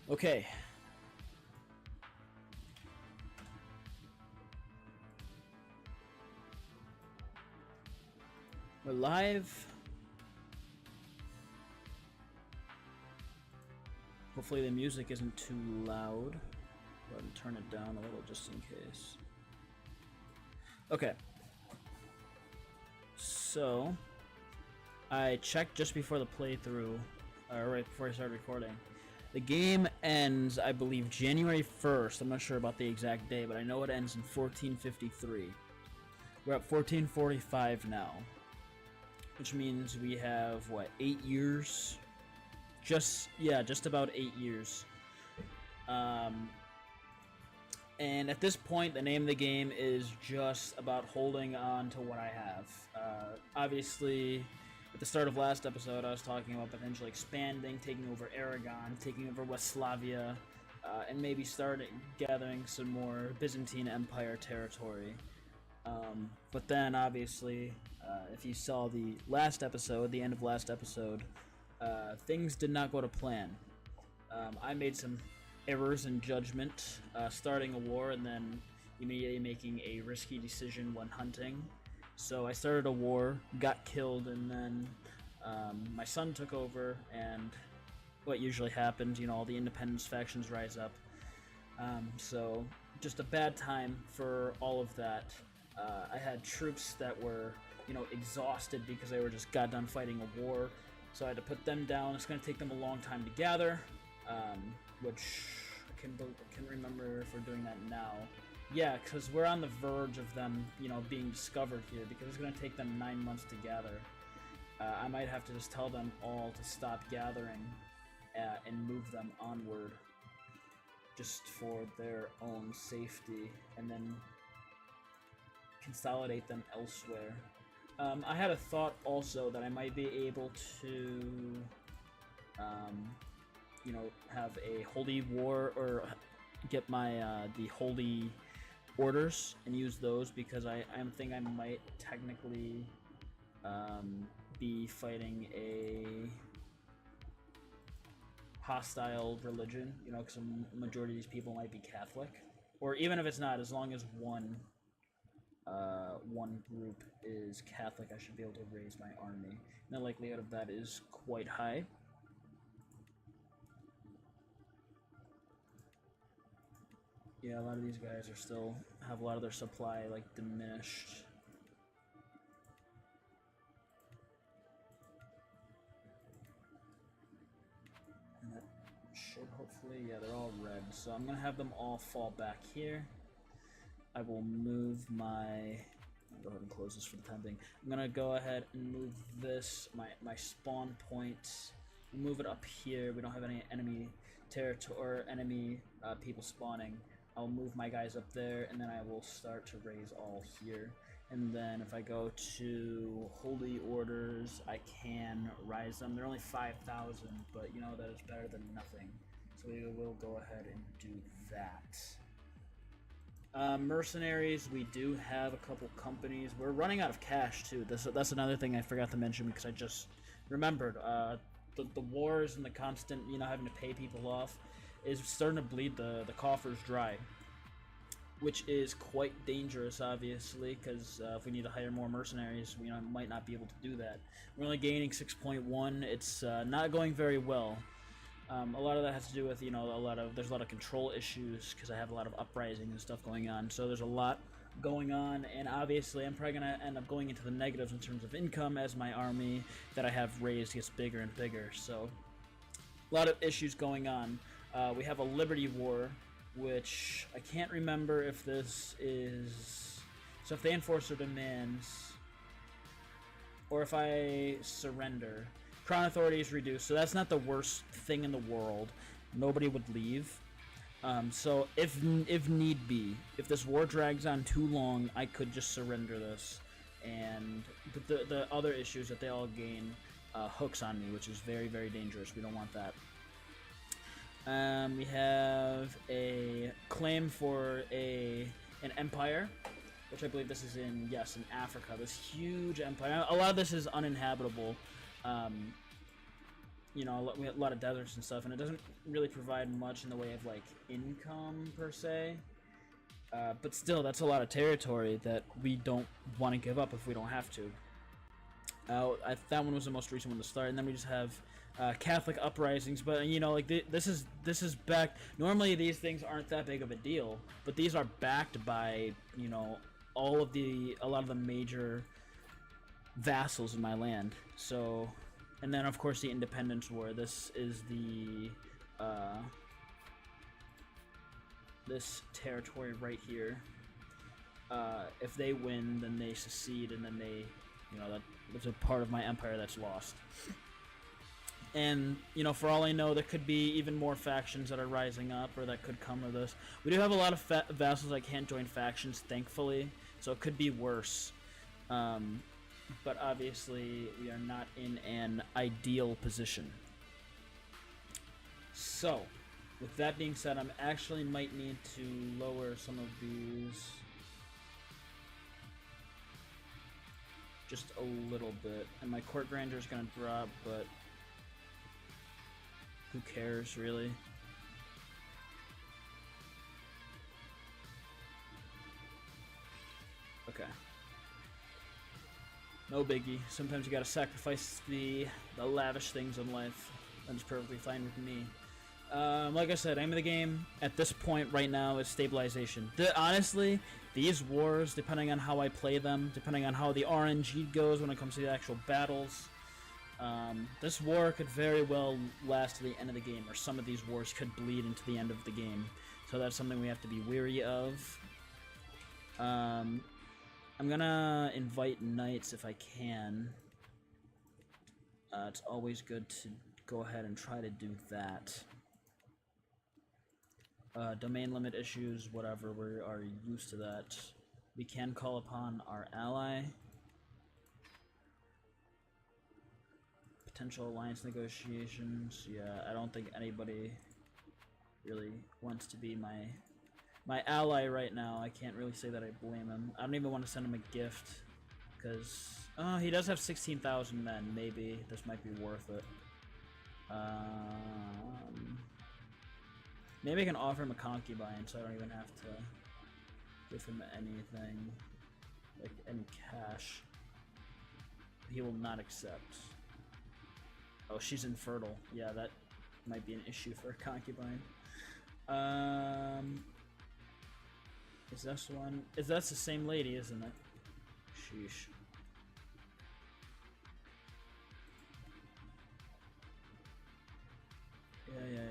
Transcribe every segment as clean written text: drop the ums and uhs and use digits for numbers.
Okay. We're live. Hopefully the music isn't too loud. Go ahead and turn it down a little just in case. Okay. So, I checked just before the playthrough, right before I started recording. The game ends, I believe, January 1st. I'm not sure about the exact day, but I know it ends in 1453. We're at 1445 now, which means we have, what, 8 years? Just about 8 years. And at this point, the name of the game is just about holding on to what I have. Obviously, at the start of last episode, I was talking about potentially expanding, taking over Aragon, taking over Westphalia, and maybe gathering some more Byzantine Empire territory. But then, obviously, if you saw the last episode, the end of last episode, things did not go to plan. I made some errors in judgment, starting a war and then immediately making a risky decision when hunting. So I started a war, got killed, and then my son took over, and what usually happens, all the independence factions rise up. So just a bad time for all of that. I had troops that were, exhausted because they were just got done fighting a war. So I had to put them down. It's going to take them a long time to gather, which I can remember if we're doing that now. Yeah, because we're on the verge of them, being discovered here, because it's going to take them 9 months to gather. I might have to just tell them all to stop gathering and move them onward, just for their own safety, and then consolidate them elsewhere. I had a thought also that I might be able to, have a holy war, or get my the holy orders and use those, because I think I might technically be fighting a hostile religion, because a majority of these people might be Catholic, or even if it's not, as long as one group is Catholic, I should be able to raise my army. And the likelihood of that is quite high. Yeah, a lot of these guys are still have a lot of their supply diminished. And that should hopefully, yeah, they're all red. So I'm gonna have them all fall back here. I will move my, I'll go ahead and close this for the time being. I'm gonna go ahead and move this, my spawn point, move it up here. We don't have any enemy territory or enemy people spawning. I'll move my guys up there, and then I will start to raise all here. And then if I go to holy orders, I can rise them. They're only 5,000, but that is better than nothing. So we will go ahead and do that. Mercenaries, we do have a couple companies. We're running out of cash too. That's another thing I forgot to mention, because I just remembered. The wars and the constant, having to pay people off is starting to bleed the coffers dry, which is quite dangerous, obviously, because if we need to hire more mercenaries, we might not be able to do that. We're only gaining 6.1. It's not going very well. A lot of that has to do with, there's a lot of control issues, because I have a lot of uprisings and stuff going on. So there's a lot going on, and obviously I'm probably going to end up going into the negatives in terms of income as my army that I have raised gets bigger and bigger. So a lot of issues going on. We have a Liberty War, which I can't remember if this is... So if they enforce their demands, or if I surrender... Crown authority is reduced, so that's not the worst thing in the world. Nobody would leave. So if need be, if this war drags on too long, I could just surrender this. But the other issues that they all gain hooks on me, which is very, very dangerous. We don't want that. We have a claim for an empire, which I believe this is in Africa. This huge empire. A lot of this is uninhabitable. you know, we have a lot of deserts and stuff, and it doesn't really provide much in the way of like income per se. But still, that's a lot of territory that we don't want to give up if we don't have to. That one was the most recent one to start, and then we just have Catholic uprisings. But you know, like this is backed. Normally, these things aren't that big of a deal, but these are backed by, you know, a lot of the major vassals in my land. So, and then of course the Independence War. This is the this territory right here. If they win, then they secede, and then they, you know, that's a part of my empire that's lost. And, you know, for all I know, there could be even more factions that are rising up, or that could come of this. We do have a lot of vassals that can't join factions, thankfully, so it could be worse. But obviously, we are not in an ideal position. So, with that being said, I actually might need to lower some of these just a little bit. And my court grandeur is going to drop, but who cares, really? Okay. No biggie. Sometimes you gotta sacrifice the lavish things in life. That's perfectly fine with me. Like I said, aim of the game at this point right now is stabilization. Honestly, these wars, depending on how I play them, depending on how the RNG goes when it comes to the actual battles, this war could very well last to the end of the game, or some of these wars could bleed into the end of the game. So that's something we have to be wary of. I'm gonna invite knights if I can. It's always good to go ahead and try to do that. Domain limit issues, whatever, we are used to that. We can call upon our ally. Potential alliance negotiations. Yeah, I don't think anybody really wants to be my ally right now. I can't really say that I blame him. I don't even want to send him a gift, because he does have 16,000 men. Maybe this might be worth it. Maybe I can offer him a concubine, so I don't even have to give him anything, like any cash. He will not accept. Oh, she's infertile. Yeah, that might be an issue for a concubine. Is this one? That's the same lady, isn't it? Sheesh. Yeah.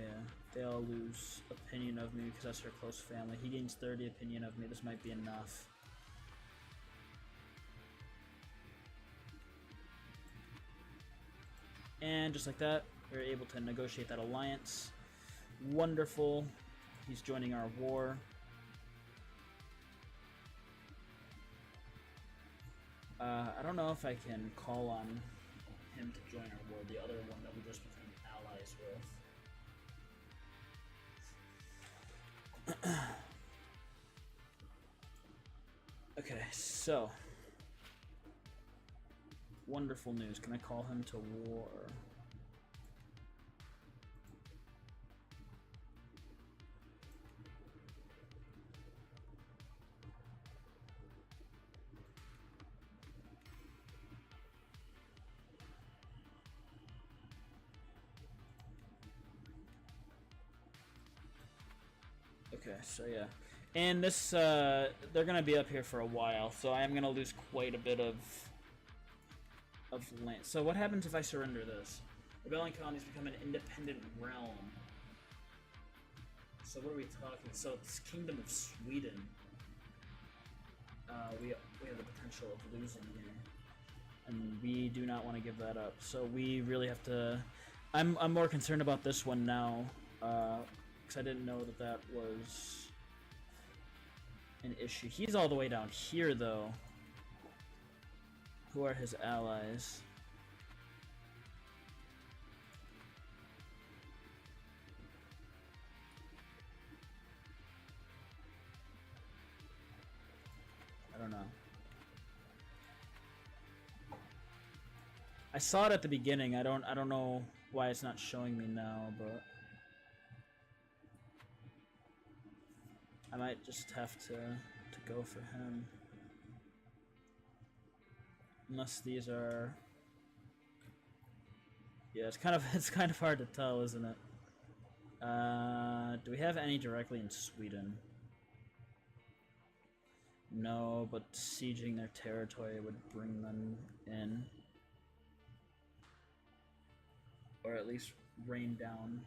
They all lose opinion of me because that's her close family. He gains 30 opinion of me. This might be enough. And just like that, we're able to negotiate that alliance. Wonderful. He's joining our war. I don't know if I can call on him to join our war, the other one that we just became allies with. Okay, so wonderful news. Can I call him to war? Okay, so yeah. And this, they're gonna be up here for a while, so I am gonna lose quite a bit of land. So what happens if I surrender this? Rebellion colonies become an independent realm. So what are we talking? So it's Kingdom of Sweden. We have the potential of losing here, and we do not want to give that up. So we really have to. I'm more concerned about this one now, because I didn't know that was an issue. He's all the way down here, though. Who are his allies? I don't know. I saw it at the beginning. I don't know why it's not showing me now, but I might just have to go for him. Unless these are... Yeah, it's kind of hard to tell, isn't it? Do we have any directly in Sweden? No, but sieging their territory would bring them in. Or at least rain down.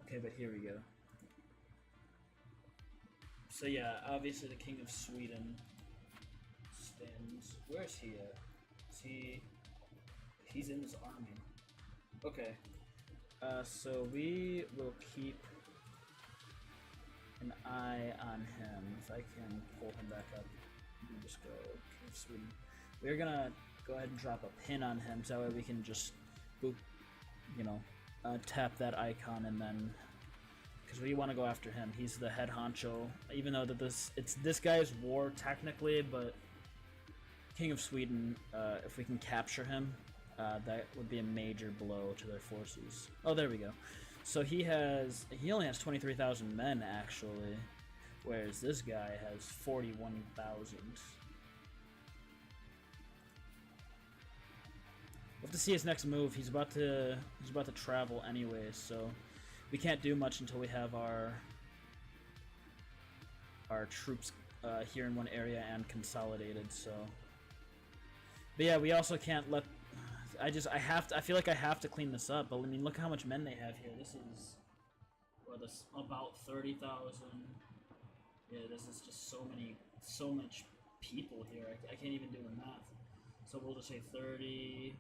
Okay, but here we go. So yeah, obviously the King of Sweden stands... Where's he at? Is he... He's in his army. Okay. So we will keep an eye on him. If I can pull him back up. And just go King of Sweden. We're gonna go ahead and drop a pin on him, so that way we can just boop, you know, tap that icon, and then, because we want to go after him. He's the head honcho, even though that it's this guy's war technically, but King of Sweden, if we can capture him, that would be a major blow to their forces. Oh, there we go. So he only has 23,000 men actually, whereas this guy has 41,000. We'll have to see his next move. He's about to travel anyways, so we can't do much until we have our troops here in one area and consolidated. So, but yeah, we also can't let. I feel like I have to clean this up. But I mean, look how much men they have here. This is about 30,000. Yeah, this is just so much people here. I can't even do the math. So we'll just say 30.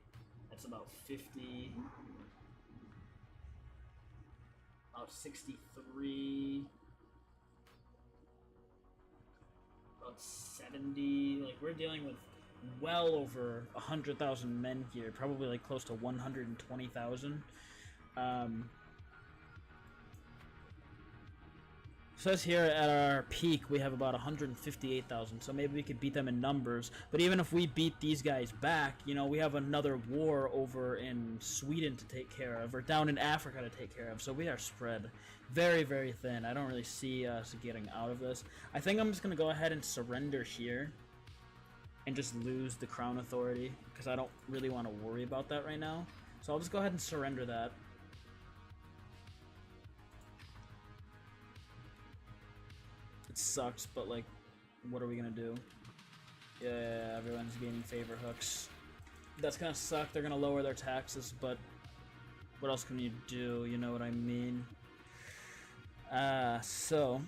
That's about 50. About 63. About 70. Like, we're dealing with well over 100,000 men here. Probably like close to 120,000. Says here at our peak we have about 158,000, so maybe we could beat them in numbers. But even if we beat these guys back, you know, we have another war over in Sweden to take care of, or down in Africa to take care of. So we are spread very, very thin. I don't really see us getting out of this. I think I'm just going to go ahead and surrender here and just lose the crown authority, because I don't really want to worry about that right now. So I'll just go ahead and surrender that. Sucks, but like, what are we gonna do? Yeah, everyone's gaining favor hooks. That's gonna suck. They're gonna lower their taxes, but what else can you do? You know what I mean? So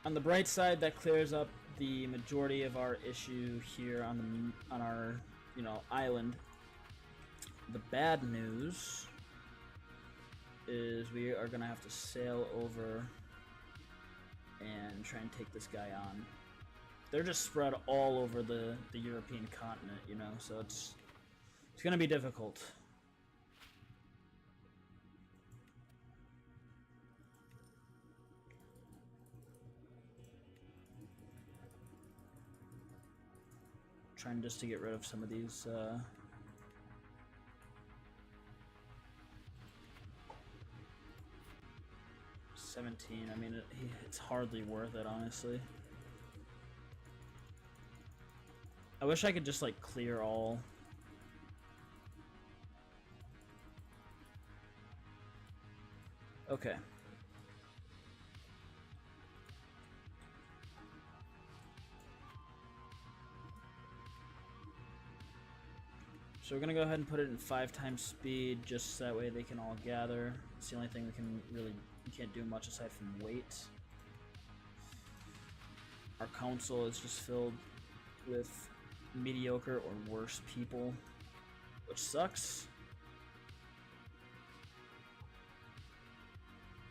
on the bright side, that clears up the majority of our issue here on our, you know, island. The bad news is we are gonna have to sail over and try and take this guy on. They're just spread all over the European continent, you know, so it's gonna be difficult. Trying just to get rid of some of these 17. I mean, it's hardly worth it, honestly. I wish I could just, like, clear all. Okay. So we're gonna go ahead and put it in 5 times speed, just so that way they can all gather. It's the only thing we can really, we can't do much aside from wait. Our council is just filled with mediocre or worse people, which sucks.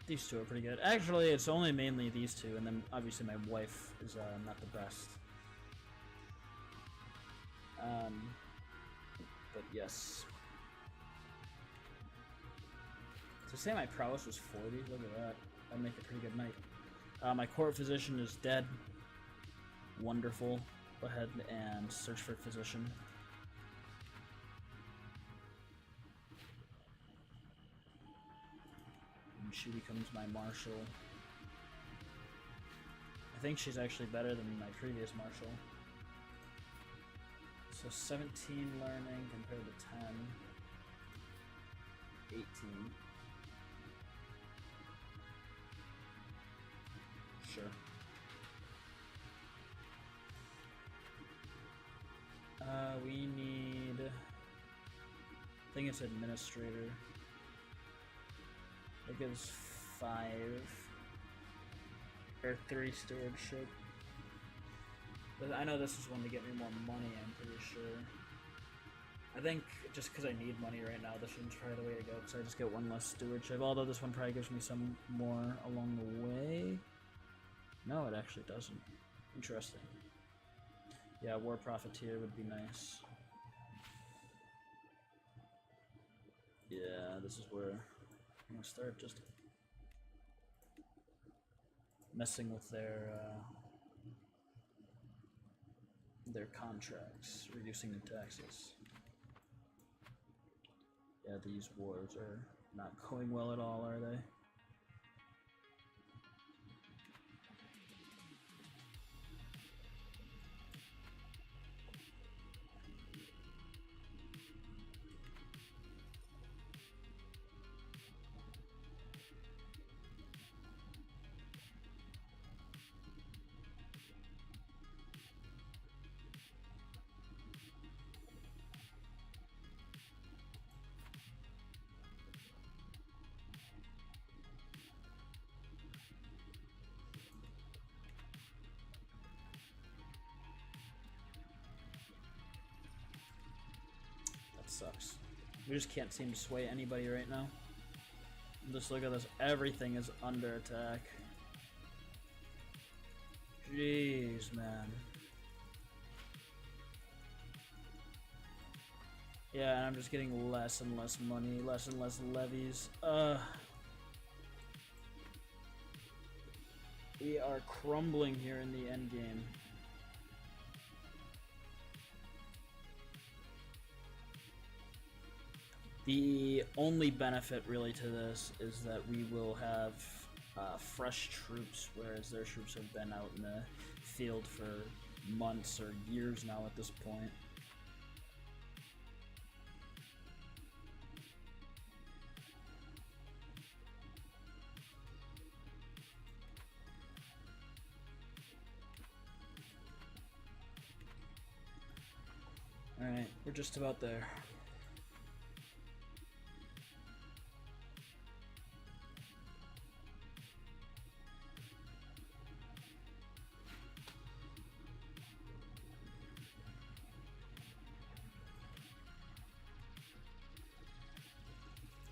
These two are pretty good. Actually, it's only mainly these two, and then obviously my wife is not the best. But yes. So say my prowess was 40. Look at that. That'd make a pretty good night. My court physician is dead. Wonderful. Go ahead and search for physician. And she becomes my marshal. I think she's actually better than my previous marshal. So 17 learning compared to 10. 18. Sure. We need... I think it's administrator. It gives 5. Or 3 stewardship. But I know this is one to get me more money, I'm pretty sure. I think just because I need money right now, this one's probably the way to go, because I just get 1 less stewardship. Although this one probably gives me some more along the way. No, it actually doesn't. Interesting. Yeah, war profiteer would be nice. Yeah, this is where I'm gonna start just messing with their contracts, reducing the taxes. Yeah, these wars are not going well at all, are they? Sucks. We just can't seem to sway anybody right now. Just look at this. Everything is under attack. Jeez, man. Yeah, and I'm just getting less and less money, less and less levies. We are crumbling here in the end game. The only benefit really to this is that we will have fresh troops, whereas their troops have been out in the field for months or years now at this point. Alright, we're just about there.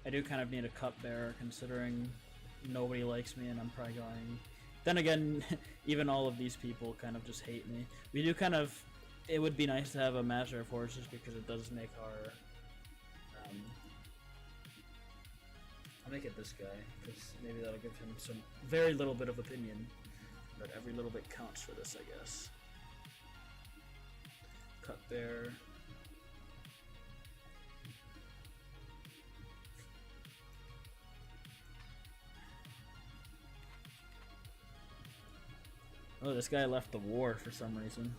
I do kind of need a cupbearer, considering nobody likes me and I'm probably going... Then again, even all of these people kind of just hate me. We do kind of... It would be nice to have a master of horses because it does make our... I'll make it this guy, because maybe that'll give him some very little bit of opinion. But every little bit counts for this, I guess. Cupbearer. Oh, this guy left the war for some reason.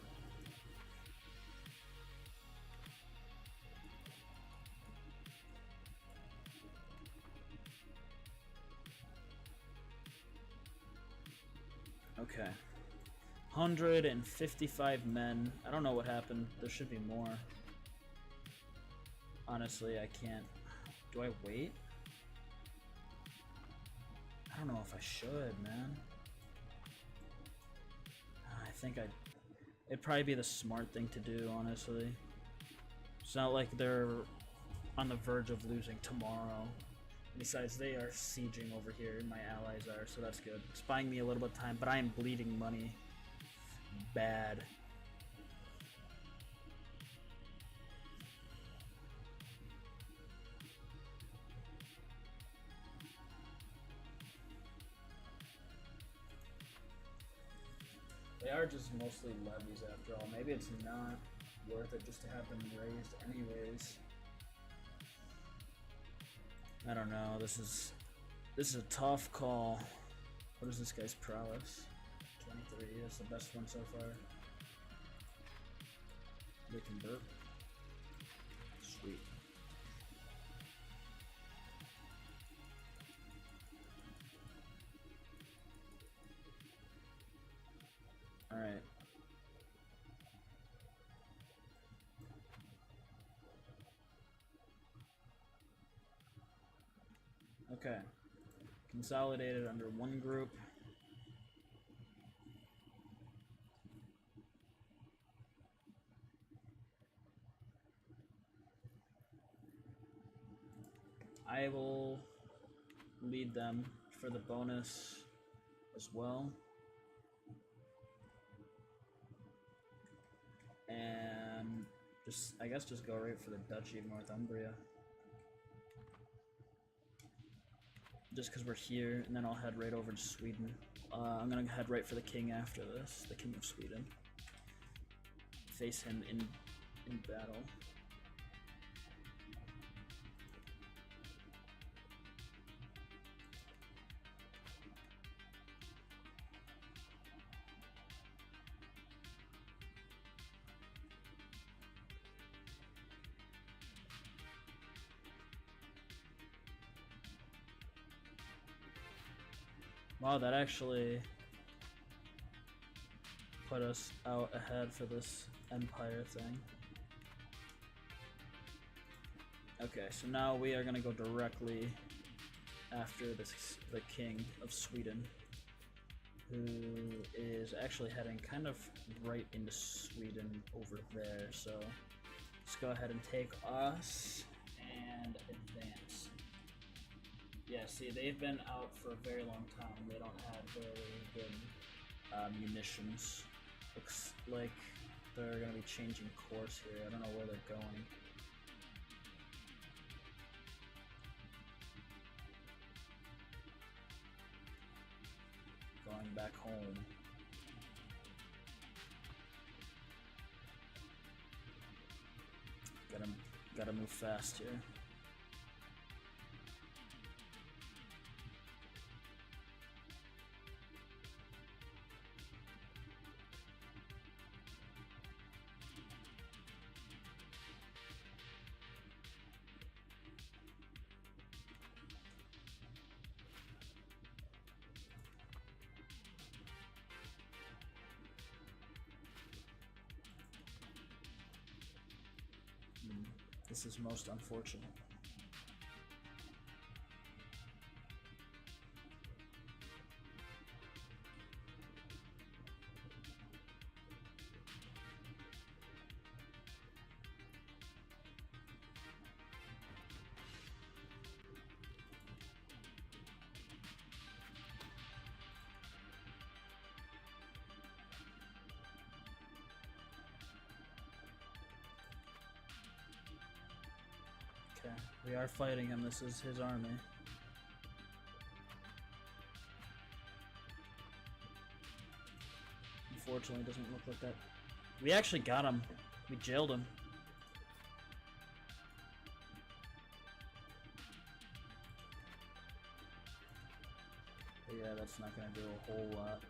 Okay. 155 men. I don't know what happened. There should be more. Honestly, I can't. Do I wait? I don't know if I should, man. I think it'd probably be the smart thing to do, honestly. It's not like they're on the verge of losing tomorrow. Besides, they are sieging over here, my allies are, so that's good. It's buying me a little bit of time, but I am bleeding money. Bad. They are charge is mostly levies after all. Maybe it's not worth it just to have them raised anyways. I don't know. This is a tough call. What is this guy's prowess? 23. That's the best one so far. They convert. Sweet. All right. Okay. Consolidated under one group. I will lead them for the bonus as well. And just, I guess, just go right for the Duchy of Northumbria. Just because we're here, and then I'll head right over to Sweden. I'm gonna head right for the king after this, the King of Sweden. Face him in battle. Wow, that actually put us out ahead for this empire thing. Okay, so now we are gonna go directly after the King of Sweden, who is actually heading kind of right into Sweden over there. So let's go ahead and take us and advance. Yeah, see, they've been out for a very long time. They don't have very good munitions. Looks like they're going to be changing course here. I don't know where they're going. Going back home. Gotta move fast here. This is most unfortunate. Okay, we are fighting him. This is his army. Unfortunately, it doesn't look like that. We actually got him. We jailed him. But yeah, that's not gonna do a whole lot.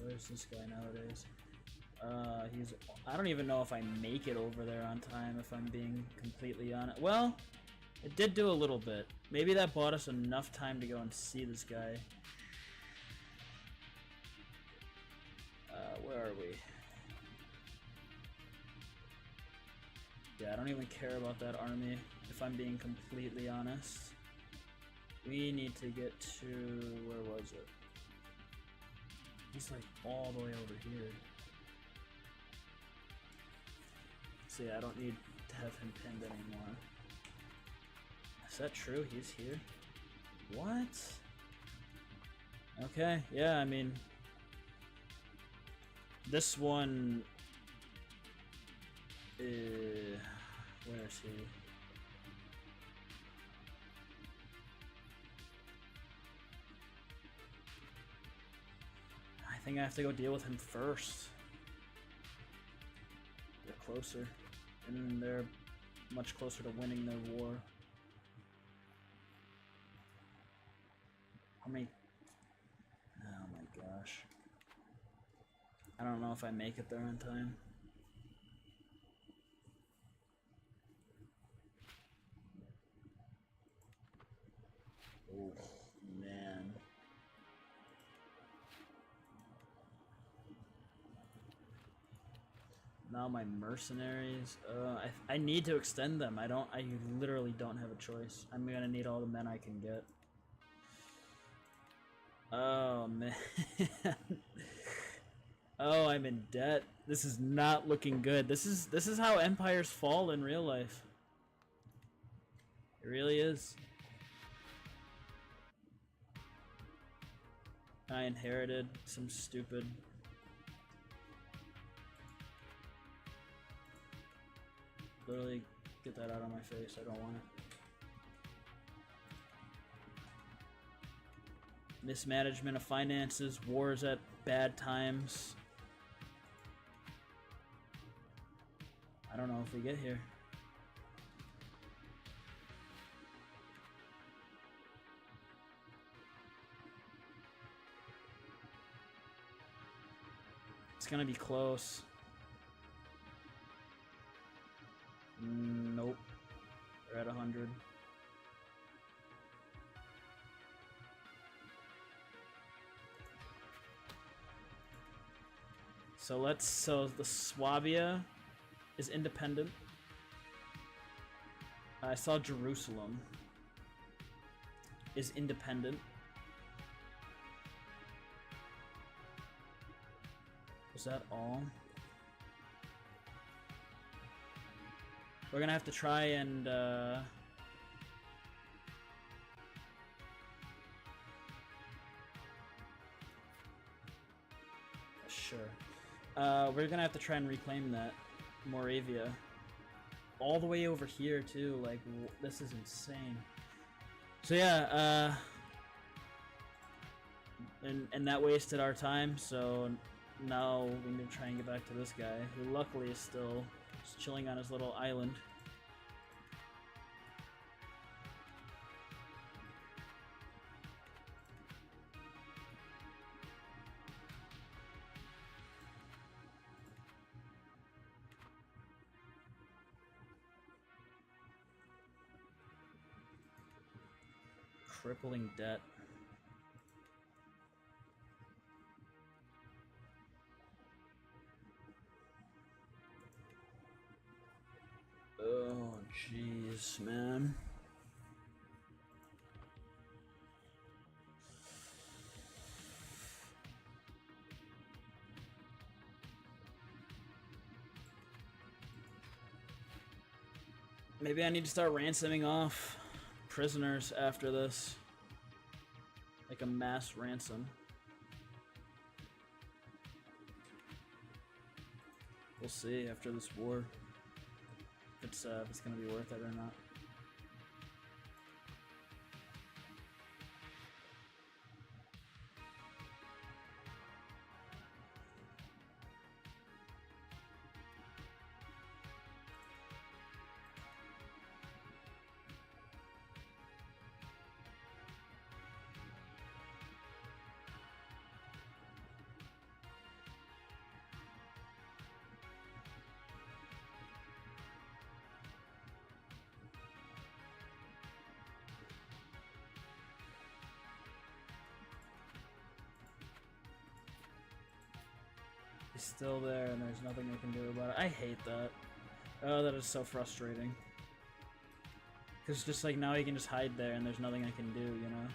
Where's this guy nowadays? I don't even know if I make it over there on time, if I'm being completely honest. Well, it did do a little bit. Maybe that bought us enough time to go and see this guy. Where are we? Yeah, I don't even care about that army, if I'm being completely honest. We need to get to... where was it? He's like all the way over here. So yeah, I don't need to have him pinned anymore. Is that true? He's here? What? Okay, yeah, I mean... this one... where is he? think I have to go deal with him first. They're closer. And they're much closer to winning their war. How many... Oh my gosh. I don't know if I make it there in time. Oh, man. Now my mercenaries. I need to extend them. I literally don't have a choice. I'm gonna need all the men I can get. Oh man. Oh, I'm in debt. This is not looking good. This is how empires fall in real life. It really is. I inherited some stupid... Literally, get that out of my face. I don't want it. Mismanagement of finances, wars at bad times. I don't know if we get here. It's gonna be close. Nope. We're at 100. So the Swabia is independent. I saw Jerusalem is independent. Was that all? We're gonna have to try and sure. We're gonna have to try and reclaim that Moravia. All the way over here too, like, this is insane. So yeah, and that wasted our time, so now we need to try and get back to this guy, who luckily is still just chilling on his little island. Crippling debt. Oh, jeez, man. Maybe I need to start ransoming off prisoners after this. Like a mass ransom. We'll see after this war if it's gonna be worth it or not. He's still there and there's nothing I can do about it. I hate that. Oh, that is so frustrating. Because just like now he can just hide there and there's nothing I can do, you know?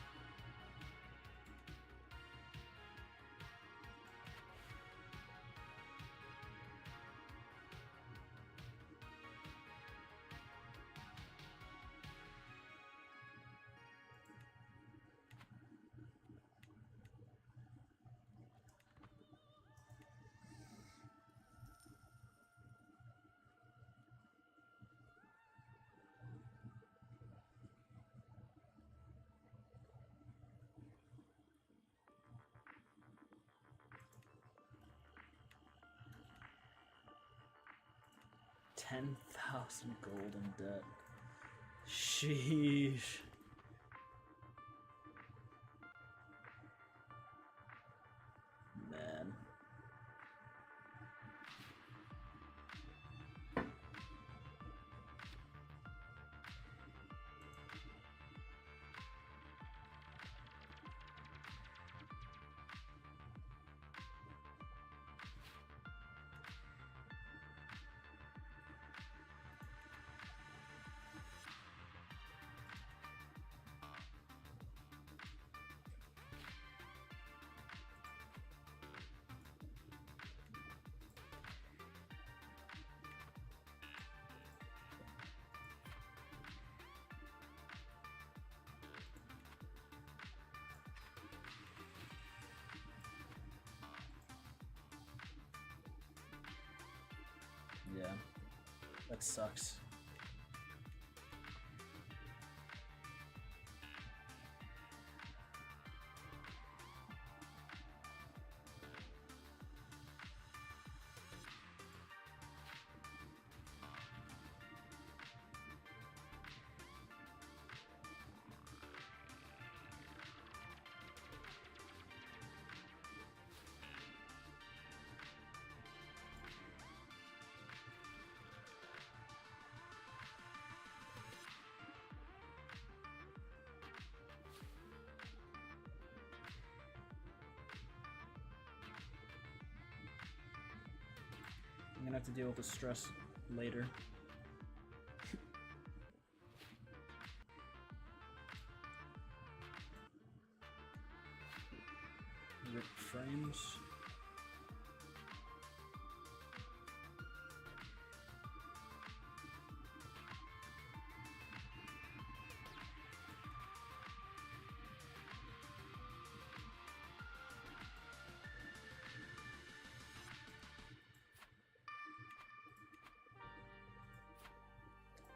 10,000 gold in debt. Sheesh. Man. Yeah, that sucks. I'm gonna have to deal with the stress later. Rip frames.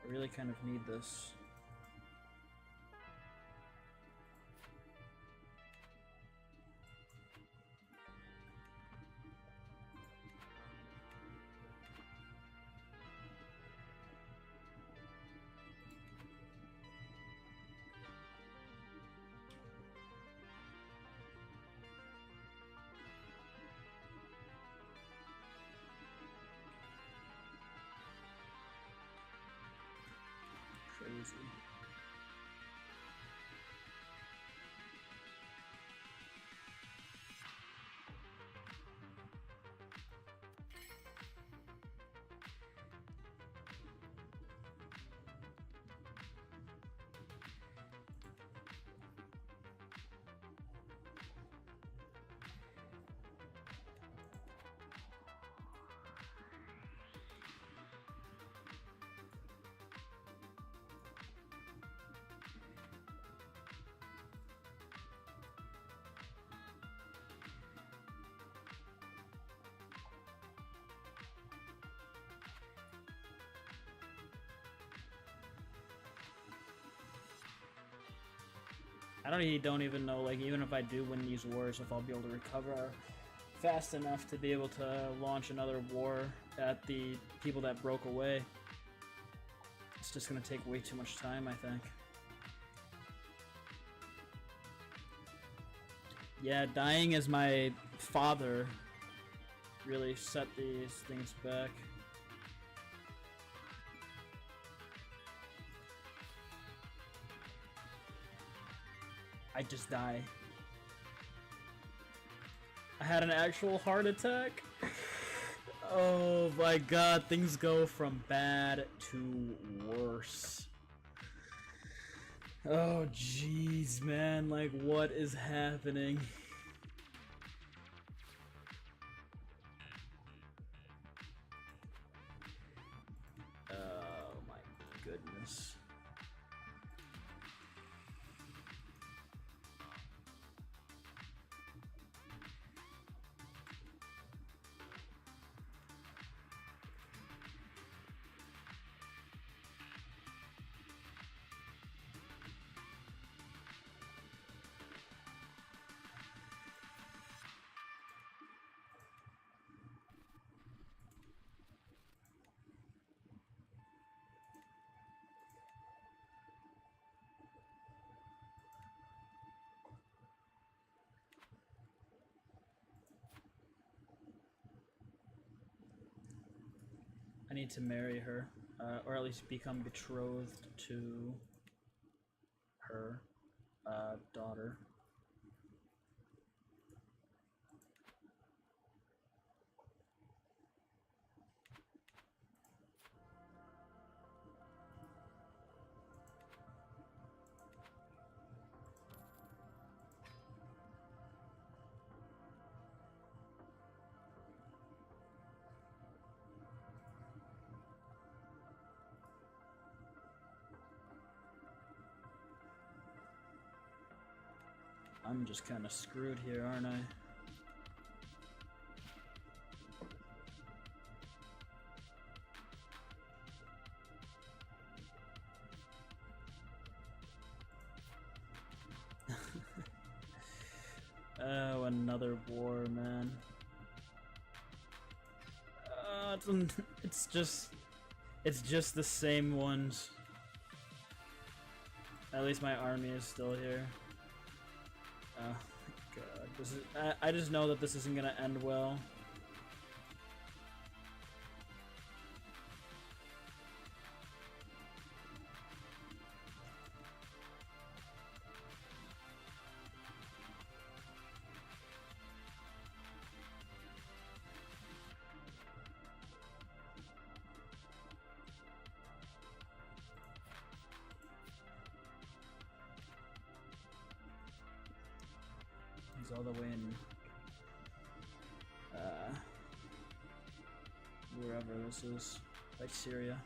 I really kind of need this. Crazy. I don't even know, like, even if I do win these wars, if I'll be able to recover fast enough to be able to launch another war at the people that broke away. It's just gonna take way too much time, I think. Yeah, dying as my father really set these things back. I just die. I had an actual heart attack. Oh my god, things go from bad to worse. Oh jeez, man, like what is happening? Oh my goodness. need to marry her, or at least become betrothed to her daughter. I'm just kind of screwed here, aren't I? Oh, another war, man. It's just the same ones. At least my army is still here. Oh god, this is. I just know that this isn't gonna end well. He's all the way in wherever this is, like Syria.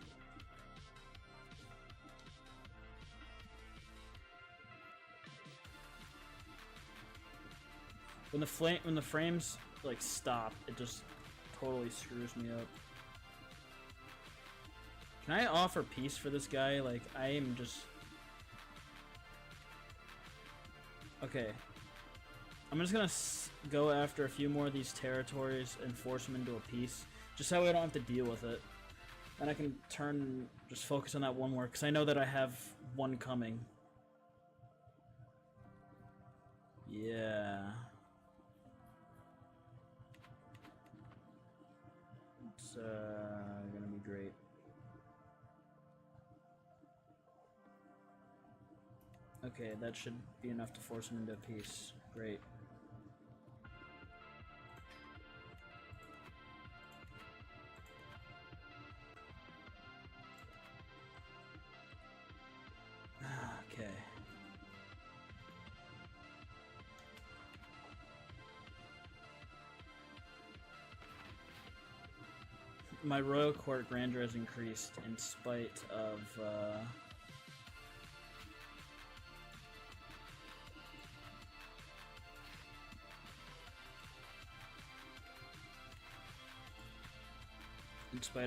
When the frames like stop, it just totally screws me up. Can I offer peace for this guy? Like, I am just... Okay. I'm just gonna go after a few more of these territories and force them into a peace, just so I don't have to deal with it. And I can just focus on that one war, because I know that I have one coming. Yeah. It's gonna be great. Okay, that should be enough to force him into a peace. Great. Okay. My royal court grandeur has increased in spite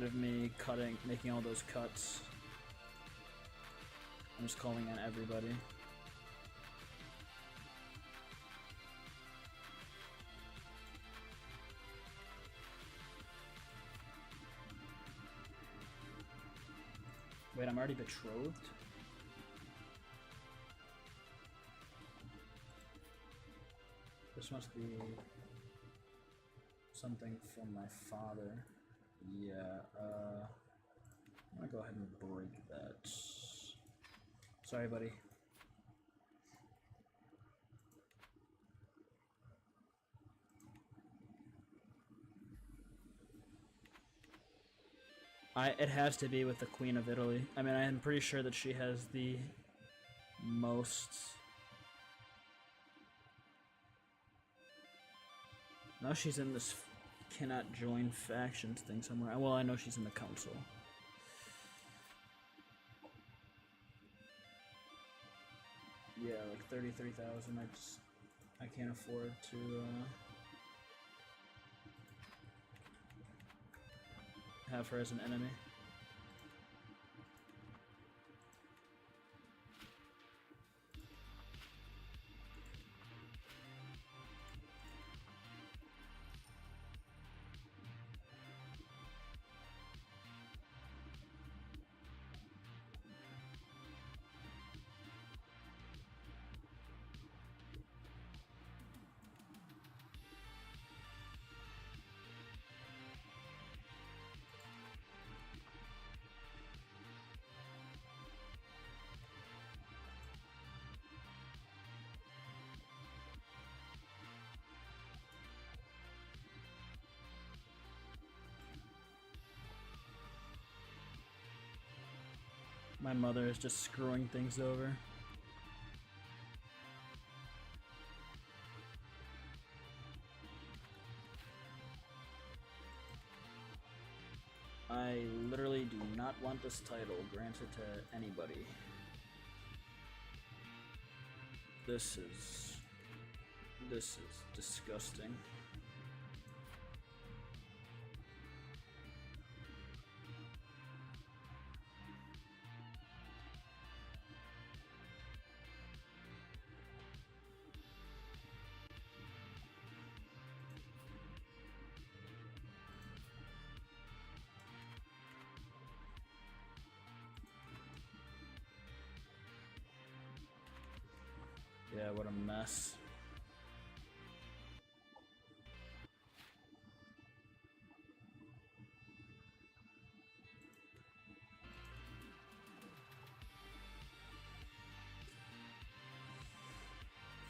of me making all those cuts. I'm just calling on everybody. Wait, I'm already betrothed? This must be something from my father. Yeah, I'm gonna go ahead and break that. Sorry, buddy. It has to be with the Queen of Italy. I mean, I'm pretty sure that she has the most... Now she's in this cannot join factions thing somewhere. Well, I know she's in the council. Yeah, like 33,000. I can't afford to have her as an enemy. My mother is just screwing things over. I literally do not want this title granted to anybody. This is disgusting. Yeah, what a mess.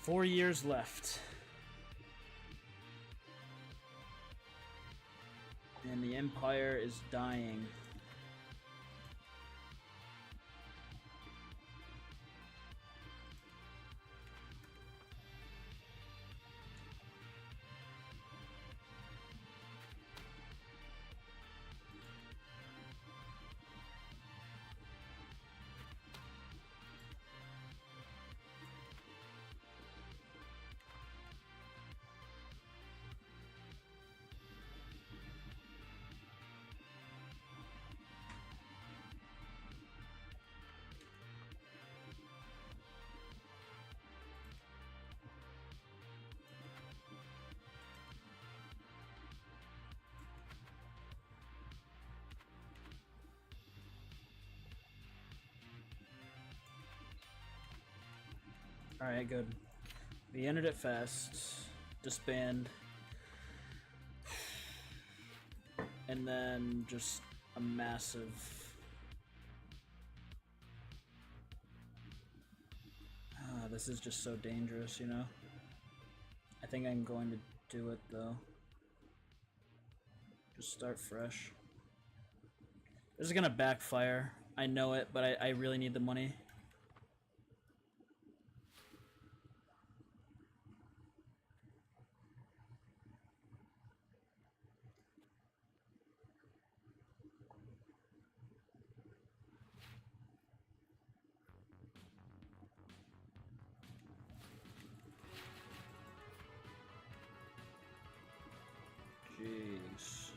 Four years left. And the Empire is dying. Alright, good. We ended it fast. Disband. And then just a massive... this is just so dangerous, you know? I think I'm going to do it, though. Just start fresh. This is gonna backfire. I know it, but I really need the money. Jeez.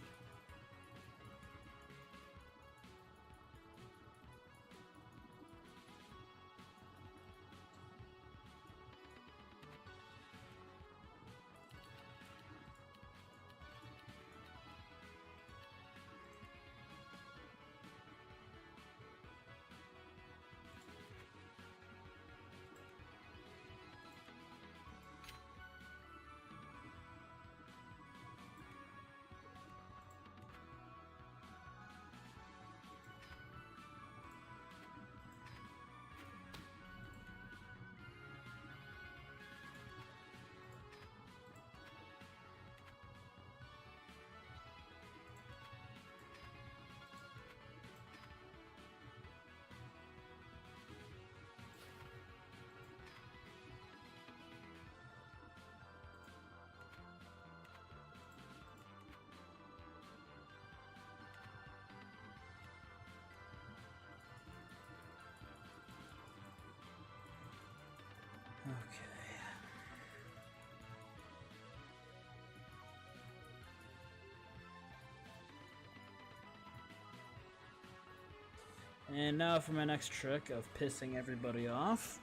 Okay. And now for my next trick of pissing everybody off.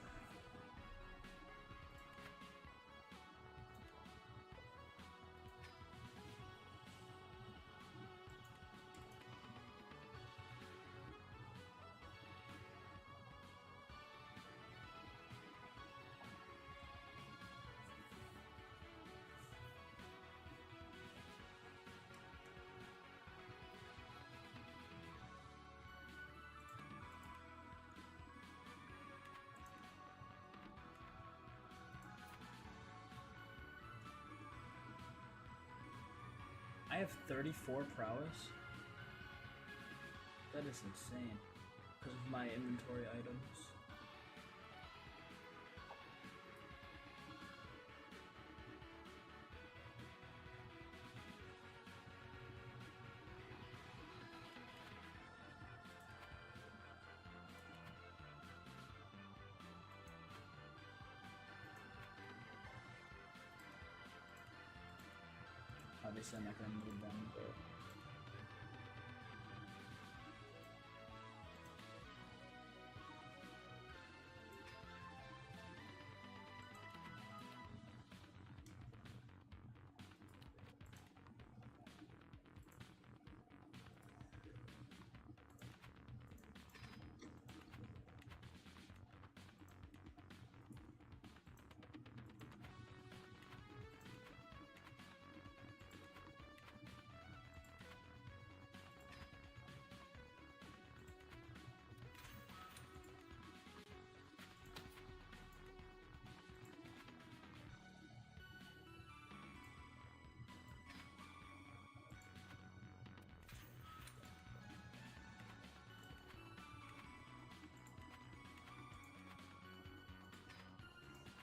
I have 34 prowess? That is insane. because of my inventory items. Obviously, I'm not going to move them, but...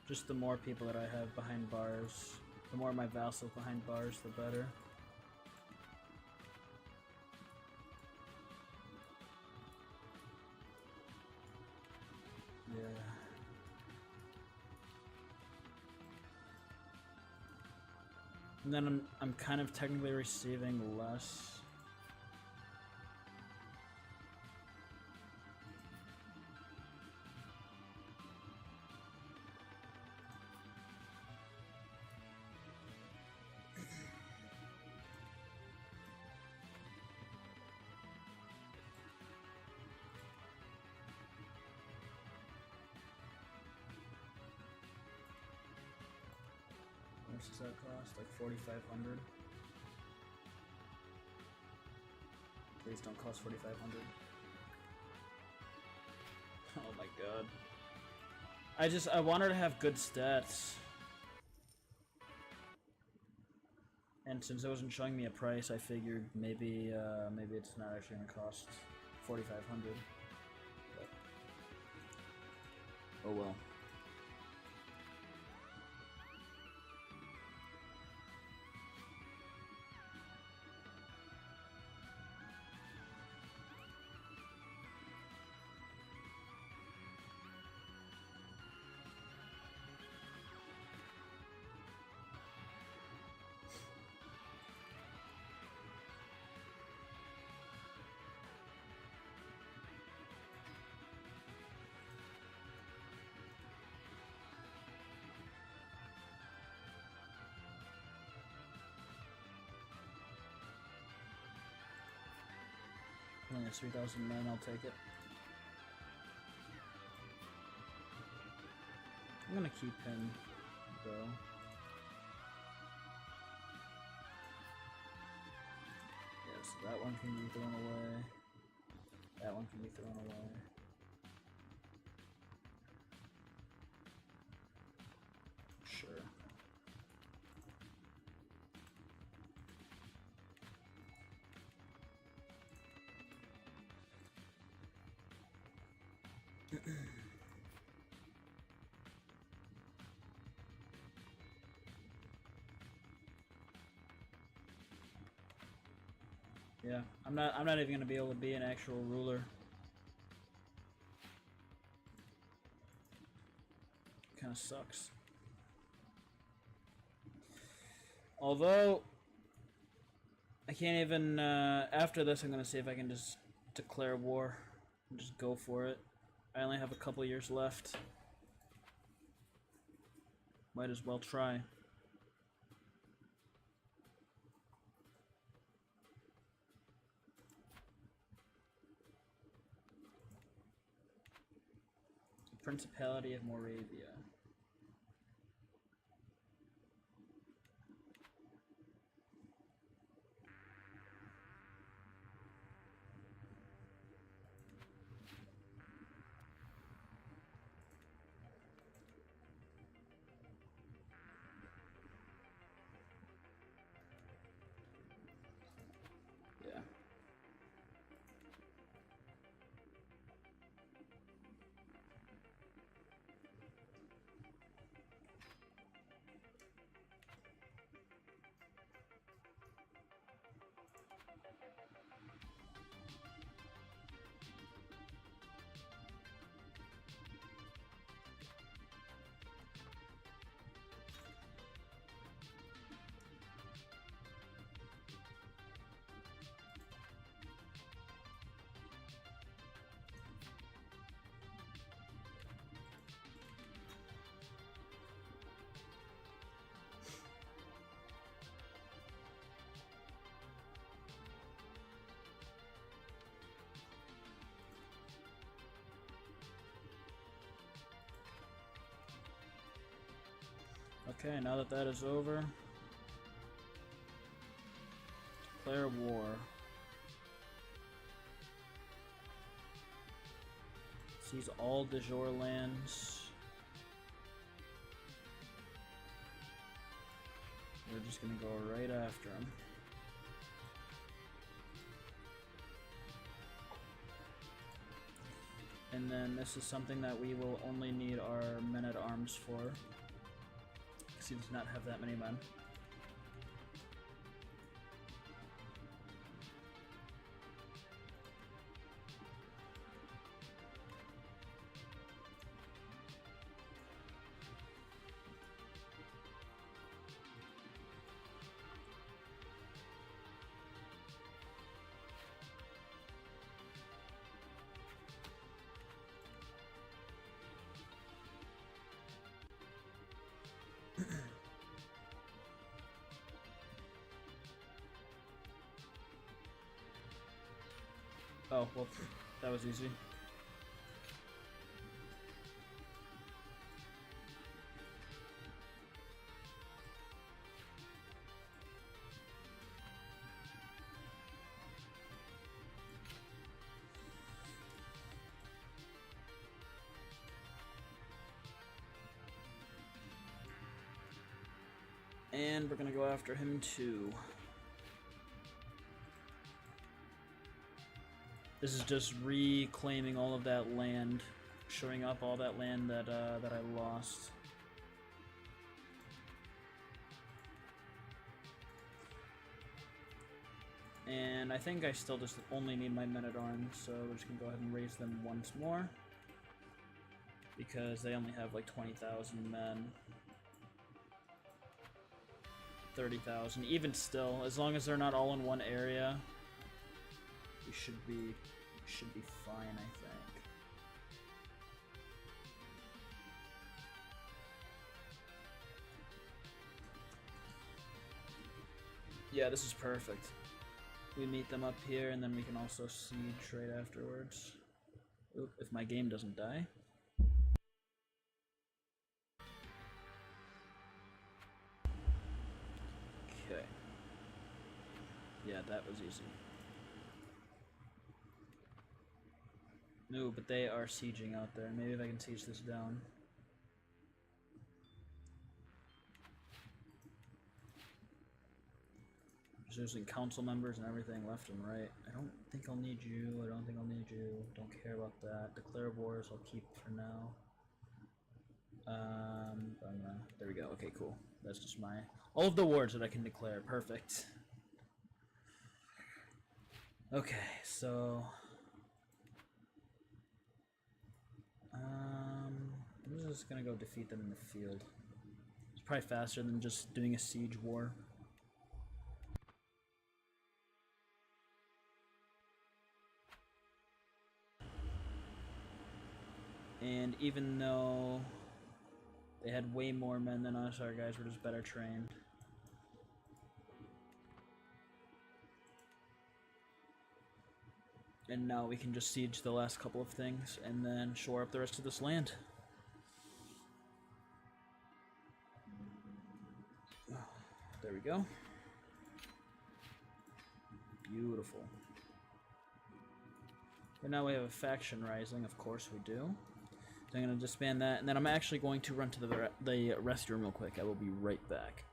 Just the more people that I have behind bars, the more my vassals behind bars, the better. Yeah. And then I'm kind of technically receiving less. How much does that cost? Like 4,500? Please don't cost 4,500. Oh my god. I want her to have good stats. And since it wasn't showing me a price, I figured maybe it's not actually gonna cost 4,500. Oh well. Only 3,000 men, I'll take it. I'm gonna keep him, though. Yeah, so that one can be thrown away. That one can be thrown away. Sure. Yeah, I'm not even gonna be able to be an actual ruler. Kinda sucks. Although I can't even after this I'm gonna see if I can just declare war and just go for it. I only have a couple years left. Might as well try. Principality of Moravia. Yeah. Okay, now that that is over, declare war. Seize all de jure lands. We're just gonna go right after him. And then this is something that we will only need our men-at-arms for, because he does not have that many men. Oh, well, that was easy. And we're gonna go after him too. This is just reclaiming all of that land, showing up all that land that that I lost. And I think I still just only need my men-at-arms, so we're just gonna go ahead and raise them once more, because they only have like 20,000 men. 30,000. Even still, as long as they're not all in one area, we should be fine, I think. Yeah, this is perfect. We meet them up here, and then we can also siege right afterwards. Oop, if my game doesn't die. Okay. Yeah, that was easy. No, but they are sieging out there. Maybe if I can siege this down. Just using council members and everything left and right. I don't think I'll need you. I don't think I'll need you. Don't care about that. Declare wars I'll keep for now. There we go. Okay, cool. That's just my... all of the wards that I can declare. Perfect. Okay, so... I'm just gonna go defeat them in the field. It's probably faster than just doing a siege war. And even though they had way more men than us, our guys were just better trained. And now we can just siege the last couple of things and then shore up the rest of this land. There we go. Beautiful. And now we have a faction rising, of course we do. So I'm going to disband that, and then I'm actually going to run to the restroom real quick. I will be right back.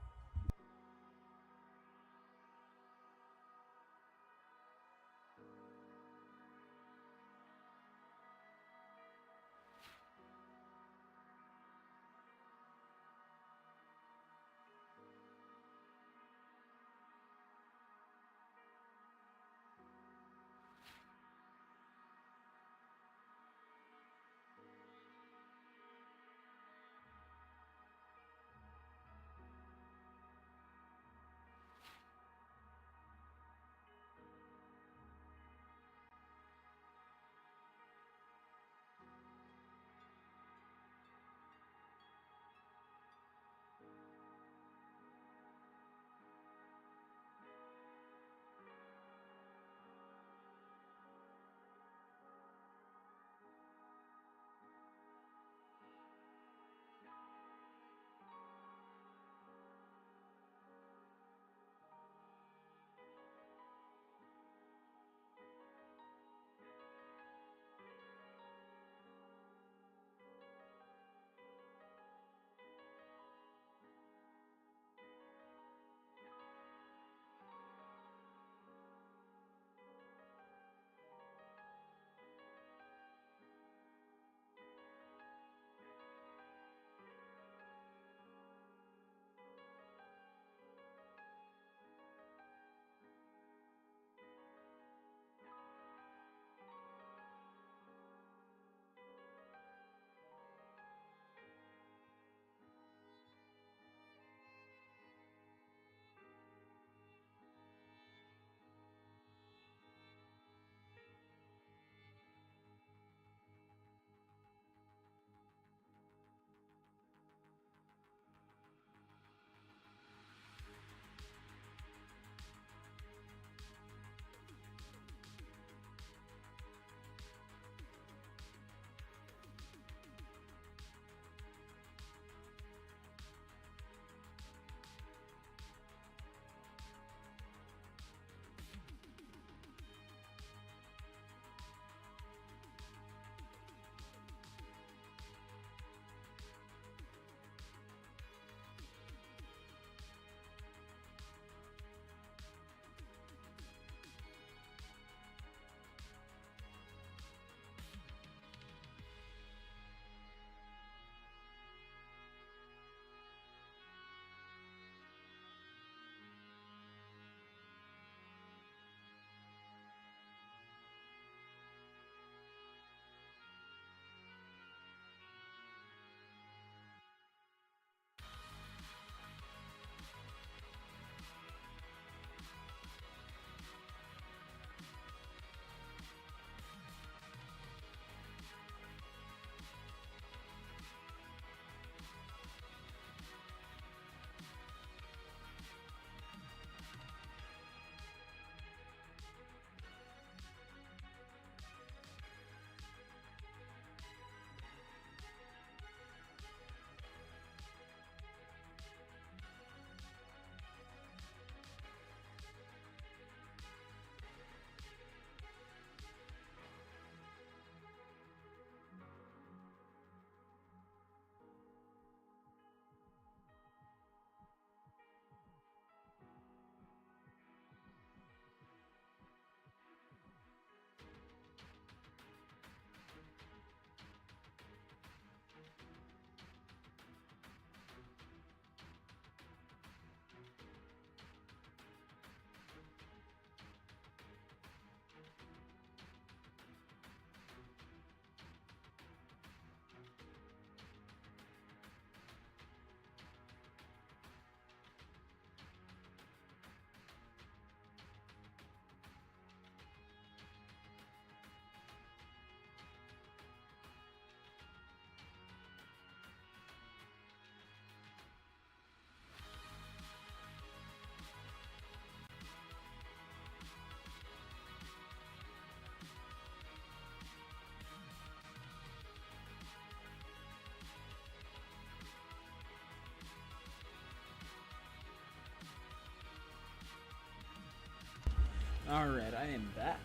Alright, I am back.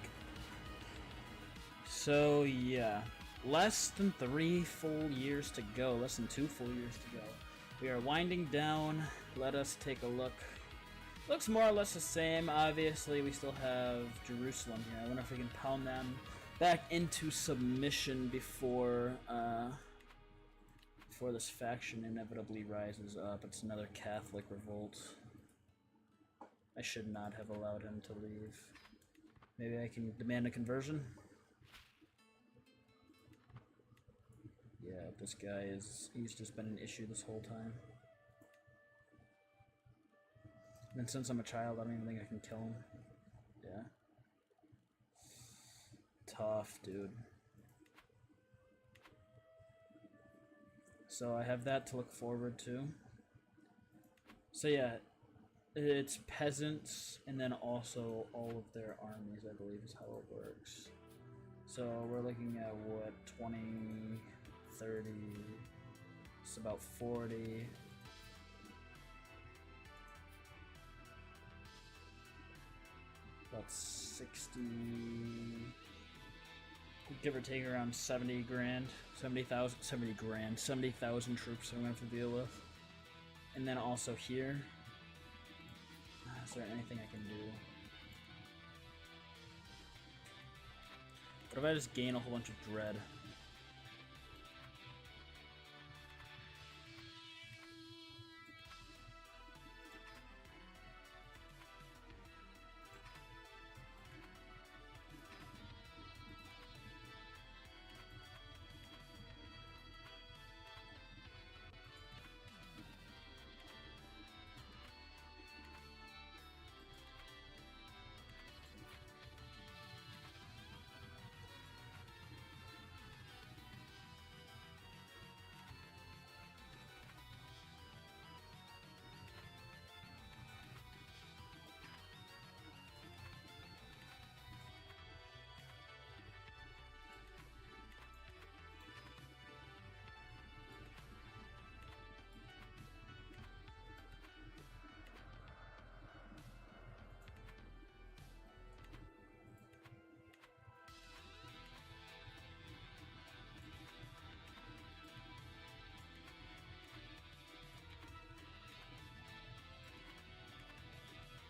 So, yeah. Less than 3 full years to go. Less than 2 full years to go. We are winding down. Let us take a look. Looks more or less the same. Obviously, we still have Jerusalem here. I wonder if we can pound them back into submission before this faction inevitably rises up. It's another Catholic revolt. I should not have allowed him to leave. Maybe I can demand a conversion? Yeah, this guy he's just been an issue this whole time. And since I'm a child, I don't even think I can kill him. Yeah. Tough, dude. So I have that to look forward to. So yeah, it's peasants and then also all of their armies, I believe is how it works. So we're looking at what, 20, 30, it's about 40. About 60, give or take around 70 grand, 70,000 troops I'm going to have to deal with. And then also here, is there anything I can do? What if I just gain a whole bunch of dread?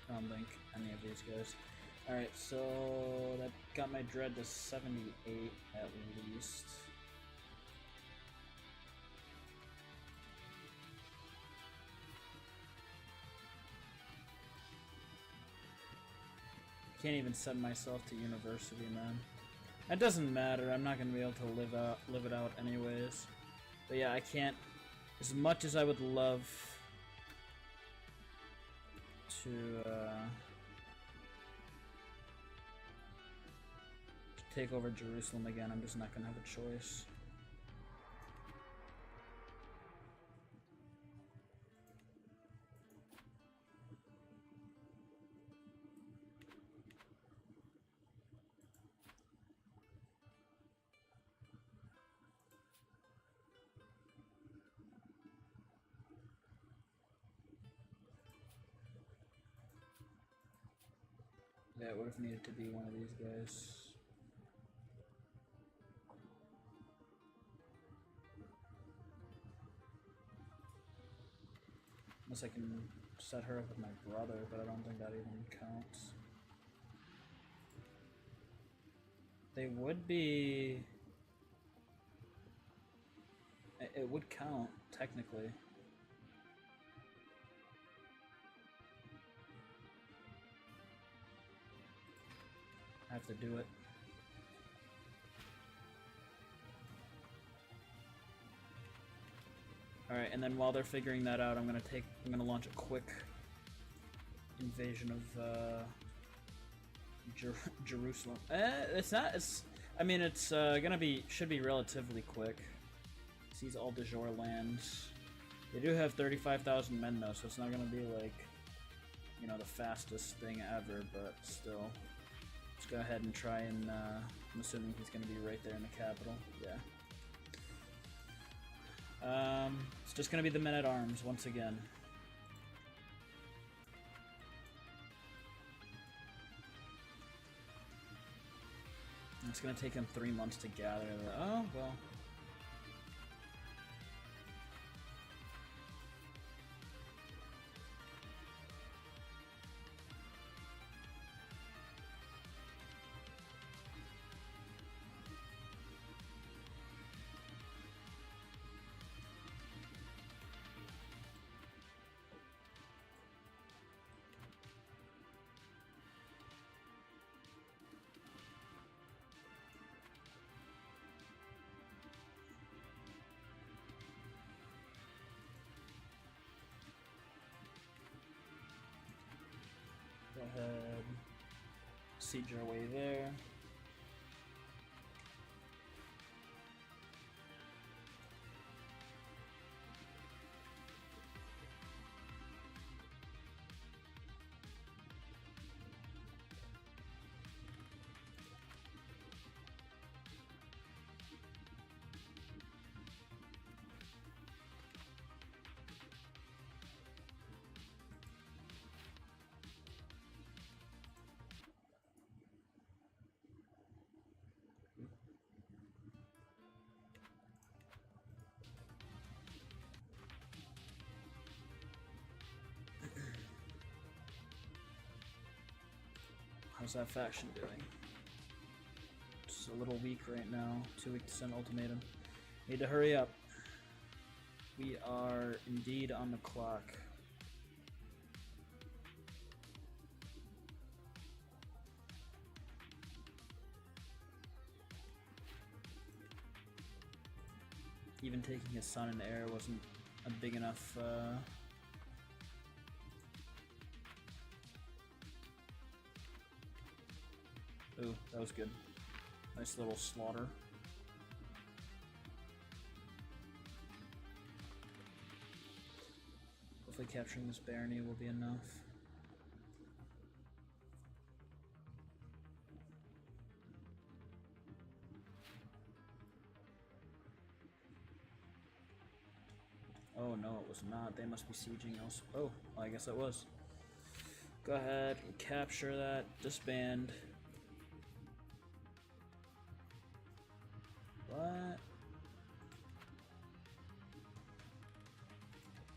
I don't think any of these guys. Alright, so that got my dread to 78 at least. Can't even send myself to university, man. That doesn't matter. I'm not gonna be able to live it out anyways. But yeah, I can't. As much as I would love to take over Jerusalem again, I'm just not gonna have a choice. Yeah, it would have needed to be one of these guys. Unless I can set her up with my brother, but I don't think that even counts. They would be... It would count, technically. I have to do it. Alright, and then while they're figuring that out, I'm gonna launch a quick invasion of Jerusalem. I mean, it's should be relatively quick. Seize all de jure lands. They do have 35,000 men though, so it's not gonna be like, you know, the fastest thing ever, but still. Let's go ahead and try and, I'm assuming he's gonna be right there in the capital, yeah. It's just gonna be the men-at-arms once again. It's gonna take him 3 months to gather. Oh, well. Go ahead, siege our way there. How's that faction doing? It's a little weak right now. Too weak to send ultimatum. Need to hurry up. We are indeed on the clock. Even taking his son and heir wasn't a big enough Ooh, that was good. Nice little slaughter. Hopefully capturing this barony will be enough. Oh no, it was not. They must be sieging else. Oh, well, I guess it was. Go ahead and capture that. Disband. What?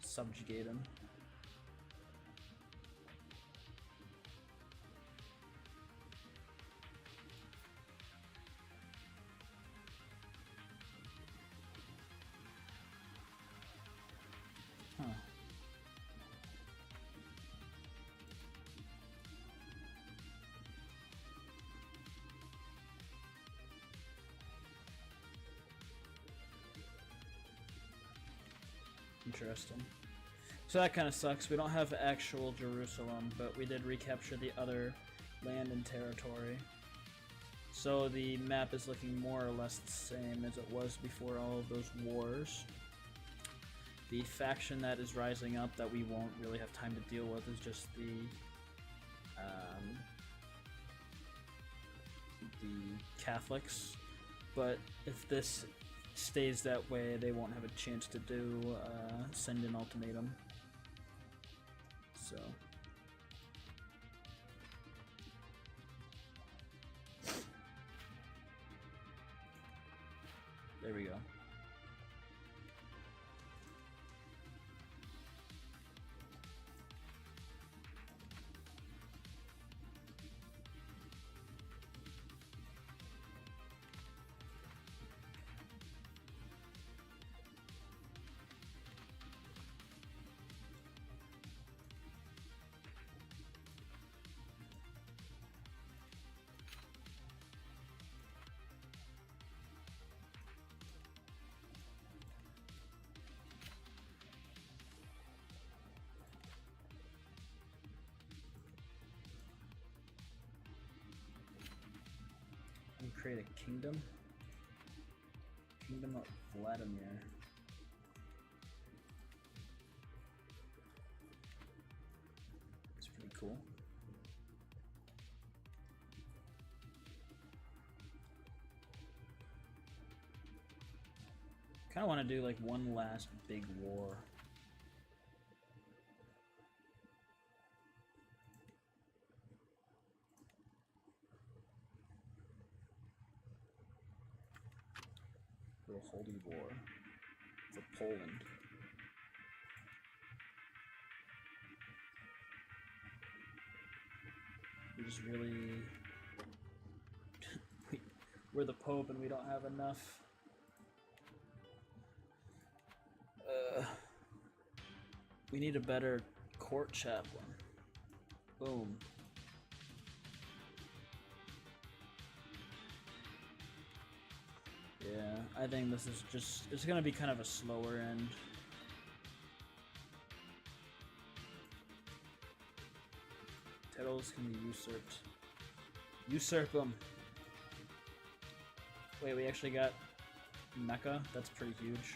Subjugate him. Huh. Interesting. So that kind of sucks. We don't have actual Jerusalem, but we did recapture the other land and territory. So the map is looking more or less the same as it was before all of those wars. The faction that is rising up that we won't really have time to deal with is just the Catholics. But if this stays that way, they won't have a chance to do send an ultimatum. So there we go. And create a kingdom. Kingdom of Vladimir. It's pretty cool. Kind of want to do like one last big war. Little holy war for Poland. We just really... we're the Pope and we don't have enough. We need a better court chaplain. Boom. Yeah, I think this is just... it's gonna be kind of a slower end. Titles can be usurped. Usurp them! Wait, we actually got Mecca? That's pretty huge.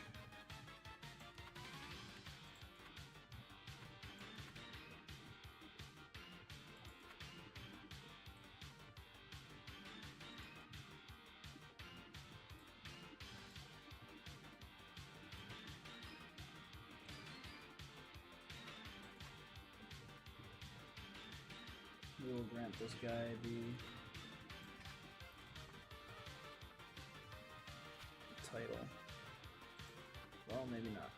We will grant this guy the title. Well, maybe not.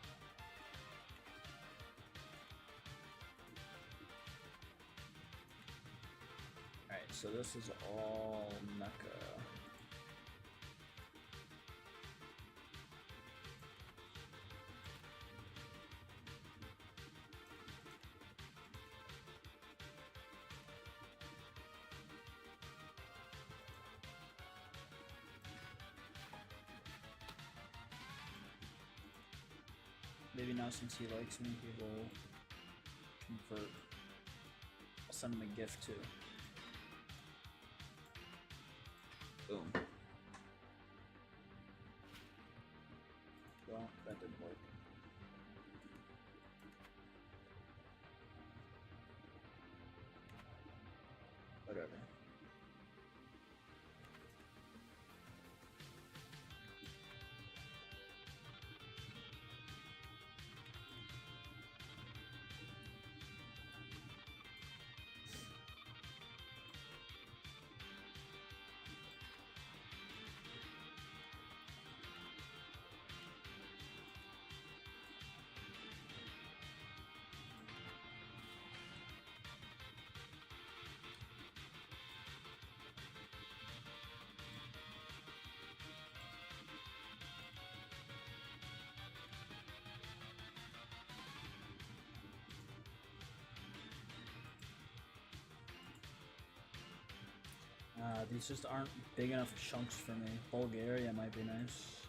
Alright, so this is all Mecca. Maybe now since he likes me, he will convert. I'll send him a gift too. Boom. Well, that didn't work. Whatever. These just aren't big enough chunks for me. Bulgaria might be nice.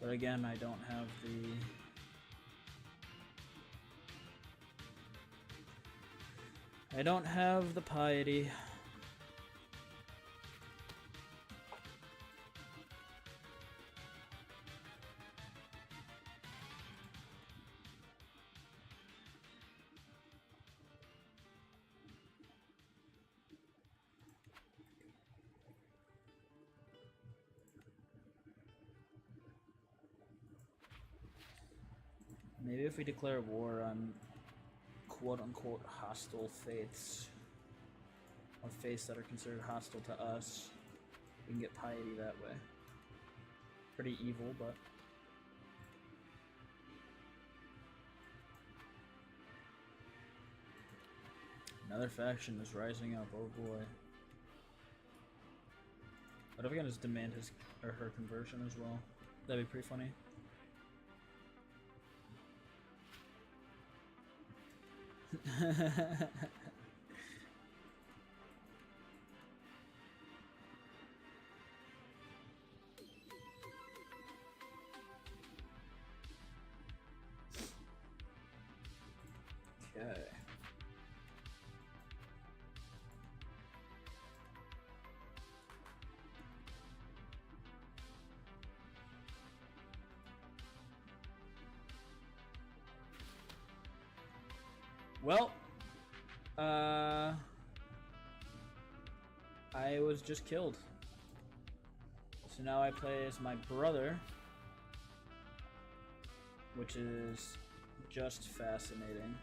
But again, I don't have the... I don't have the piety. Maybe if we declare war on quote-unquote hostile faiths, or faiths that are considered hostile to us, we can get piety that way. Pretty evil, but... another faction is rising up, oh boy. What if I can just demand his or her conversion as well? That'd be pretty funny. Okay. Well, I was just killed. So now I play as my brother, which is just fascinating.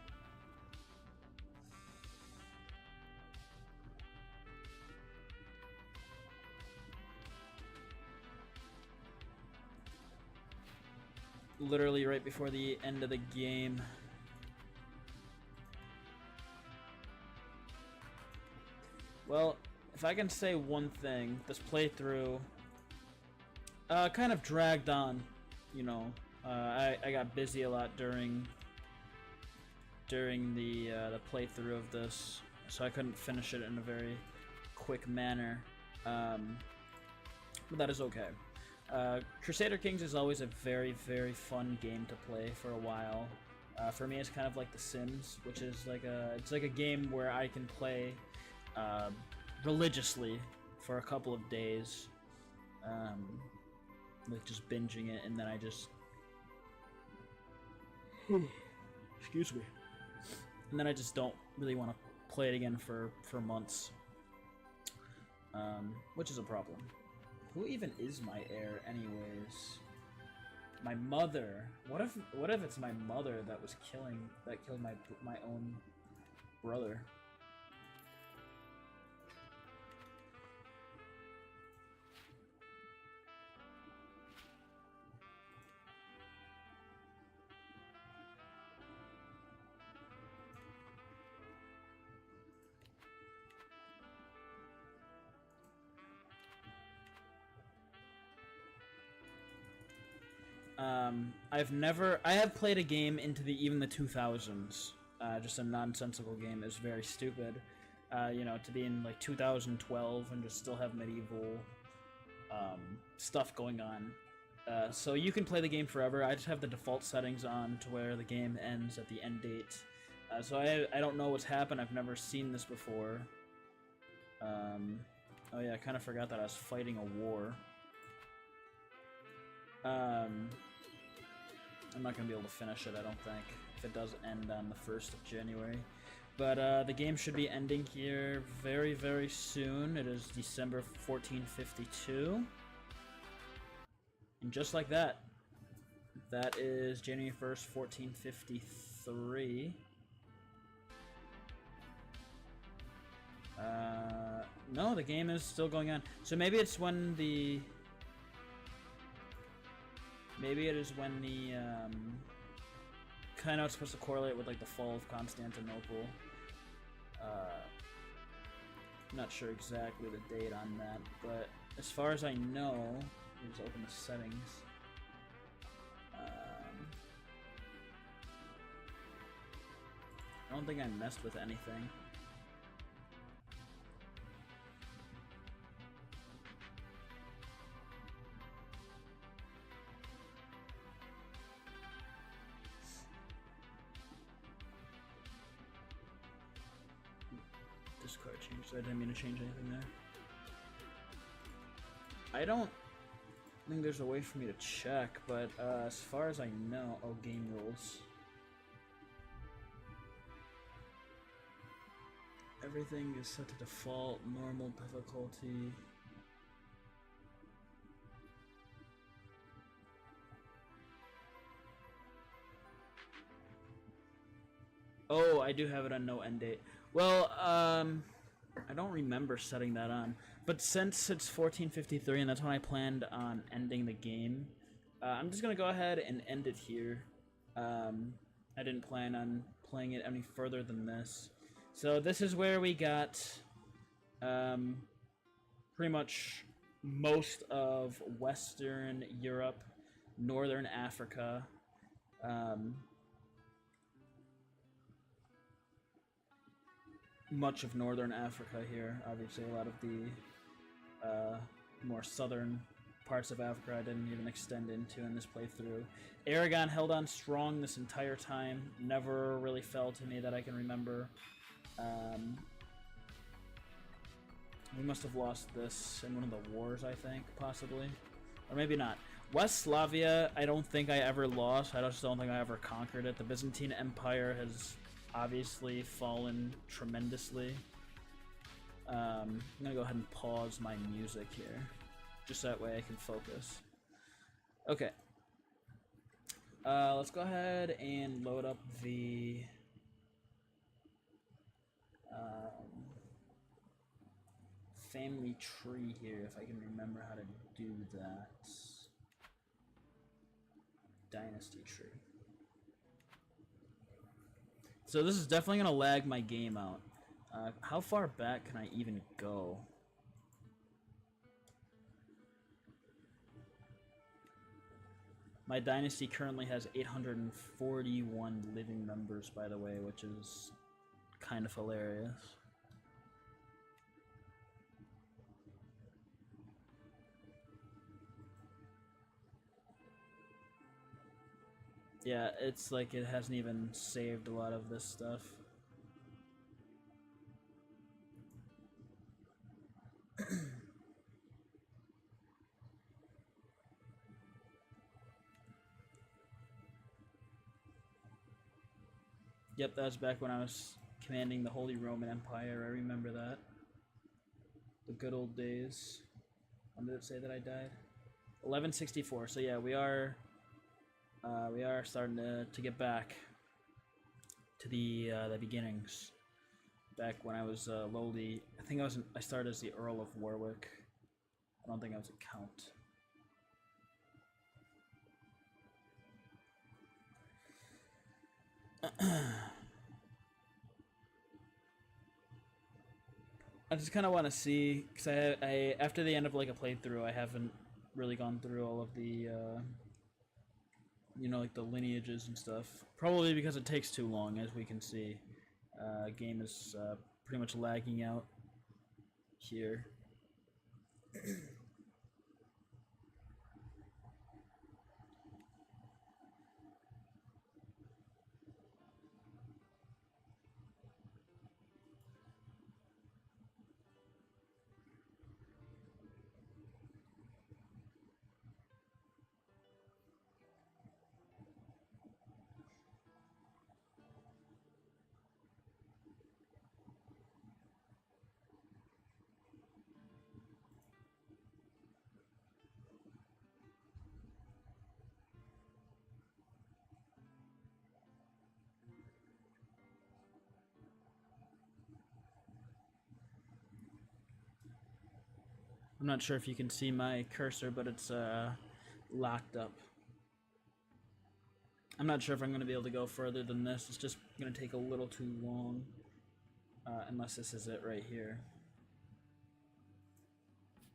Literally right before the end of the game. Well, if I can say one thing, this playthrough kind of dragged on, you know. I got busy a lot during the playthrough of this, so I couldn't finish it in a very quick manner. But that is okay. Crusader Kings is always a very, very fun game to play for a while. For me, it's kind of like The Sims, which is like a game where I can play religiously for a couple of days, like just binging it, and then I just excuse me, and then I just don't really want to play it again for months, which is a problem. Who even is my heir, anyways? My mother. What if it's my mother that killed my own brother? I have played a game into even the 2000s, just a nonsensical game. It was very stupid, you know, to be in like 2012 and just still have medieval stuff going on. So you can play the game forever. I just have the default settings on to where the game ends at the end date. So I don't know what's happened. I've never seen this before. Oh yeah, I kind of forgot that I was fighting a war. I'm not going to be able to finish it, I don't think, if it does end on the 1st of January. But the game should be ending here very, very soon. It is December 1452. And just like that, that is January 1st, 1453. No, the game is still going on. So maybe it's when the... Maybe it is when the, kind of supposed to correlate with, like, the fall of Constantinople. I'm not sure exactly the date on that, but as far as I know, let me just open the settings. I don't think I messed with anything. Discard change, so I didn't mean to change anything there. I don't think there's a way for me to check, but as far as I know, oh, game rules. Everything is set to default, normal difficulty. Oh, I do have it on no end date. Well, I don't remember setting that on. But since it's 1453 and that's when I planned on ending the game, I'm just going to go ahead and end it here. I didn't plan on playing it any further than this. So this is where we got pretty much most of Western Europe, Northern Africa, much of Northern Africa here. Obviously, a lot of the more southern parts of Africa I didn't even extend into in this playthrough. Aragon held on strong this entire time. Never really fell to me that I can remember. We must have lost this in one of the wars, I think, possibly. Or maybe not. West Slavia, I don't think I ever lost. I just don't think I ever conquered it. The Byzantine Empire has obviously fallen tremendously. I'm gonna go ahead and pause my music here, just that way I can focus. Okay. Let's go ahead and load up the family tree here, if I can remember how to do that. Dynasty tree. So this is definitely gonna lag my game out. How far back can I even go? My dynasty currently has 841 living members, by the way, which is kind of hilarious. Yeah, it's like it hasn't even saved a lot of this stuff. Yep, that was back when I was commanding the Holy Roman Empire. I remember that. The good old days. When did it say that I died? 1164. So yeah, we are starting to get back to the beginnings. Back when I was lowly, I think I started as the Earl of Warwick. I don't think I was a count. I just kind of want to see, because I after the end of like a playthrough, I haven't really gone through all of the you know, like the lineages and stuff. Probably because it takes too long, as we can see. Game is pretty much lagging out here. I'm not sure if you can see my cursor, but it's locked up. I'm not sure if I'm going to be able to go further than this. It's just going to take a little too long. Unless this is it right here.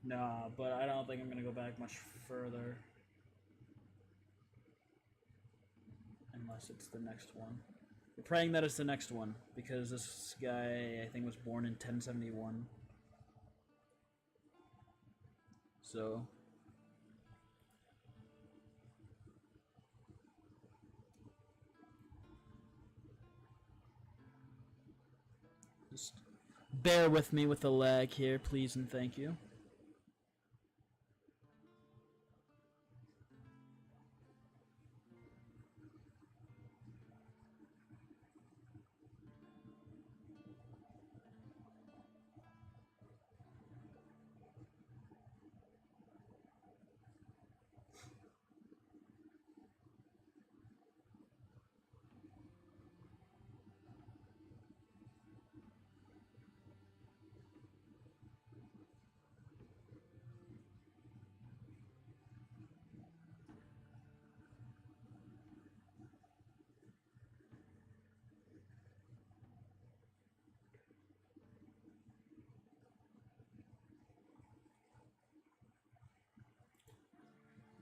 Nah, but I don't think I'm going to go back much further. Unless it's the next one. We're praying that it's the next one, because this guy, I think, was born in 1071. So... just bear with me with the lag here, please and thank you.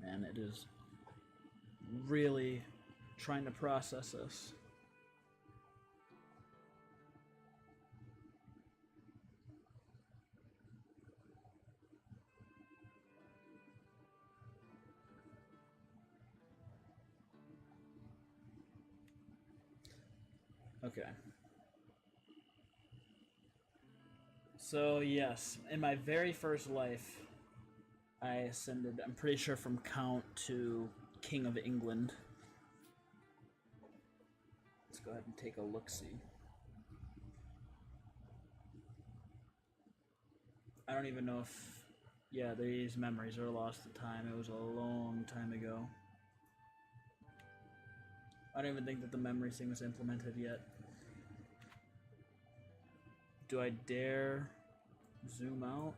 Man, it is really trying to process this. Okay. So yes, in my very first life, I ascended, I'm pretty sure, from Count to King of England. Let's go ahead and take a look-see. I don't even know if... Yeah, these memories are lost to time. It was a long time ago. I don't even think that the memory thing was implemented yet. Do I dare zoom out?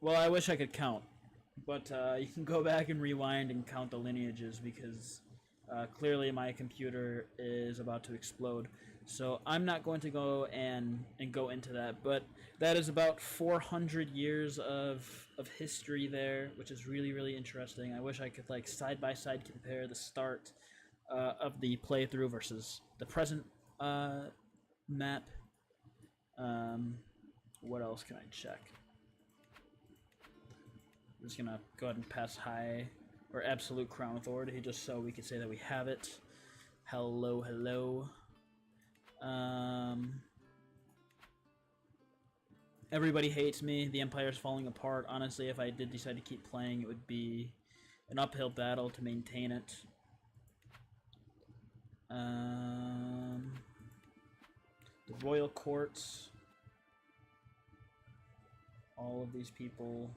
Well, I wish I could count, but you can go back and rewind and count the lineages because clearly my computer is about to explode. So I'm not going to go and go into that, but that is about 400 years of history there, which is really, really interesting. I wish I could like side by side compare the start of the playthrough versus the present map. What else can I check? I'm just gonna go ahead and pass high or absolute crown authority just so we can say that we have it. Hello, hello. Everybody hates me. The Empire's falling apart. Honestly, if I did decide to keep playing, it would be an uphill battle to maintain it. The royal courts. All of these people.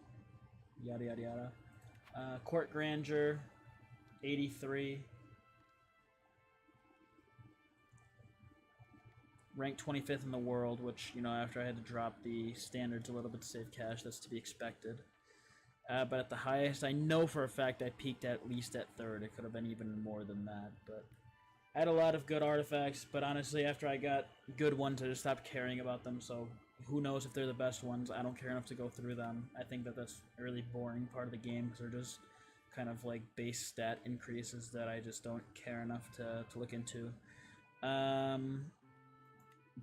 Yada yada yada. Court grandeur, 83. Ranked 25th in the world, which, you know, after I had to drop the standards a little bit to save cash, that's to be expected. But at the highest, I know for a fact I peaked at least at 3rd. It could have been even more than that, but I had a lot of good artifacts, but honestly, after I got good ones, I just stopped caring about them, so who knows if they're the best ones. I don't care enough to go through them. I think that that's a really boring part of the game, because they're just kind of like base stat increases that I just don't care enough to look into.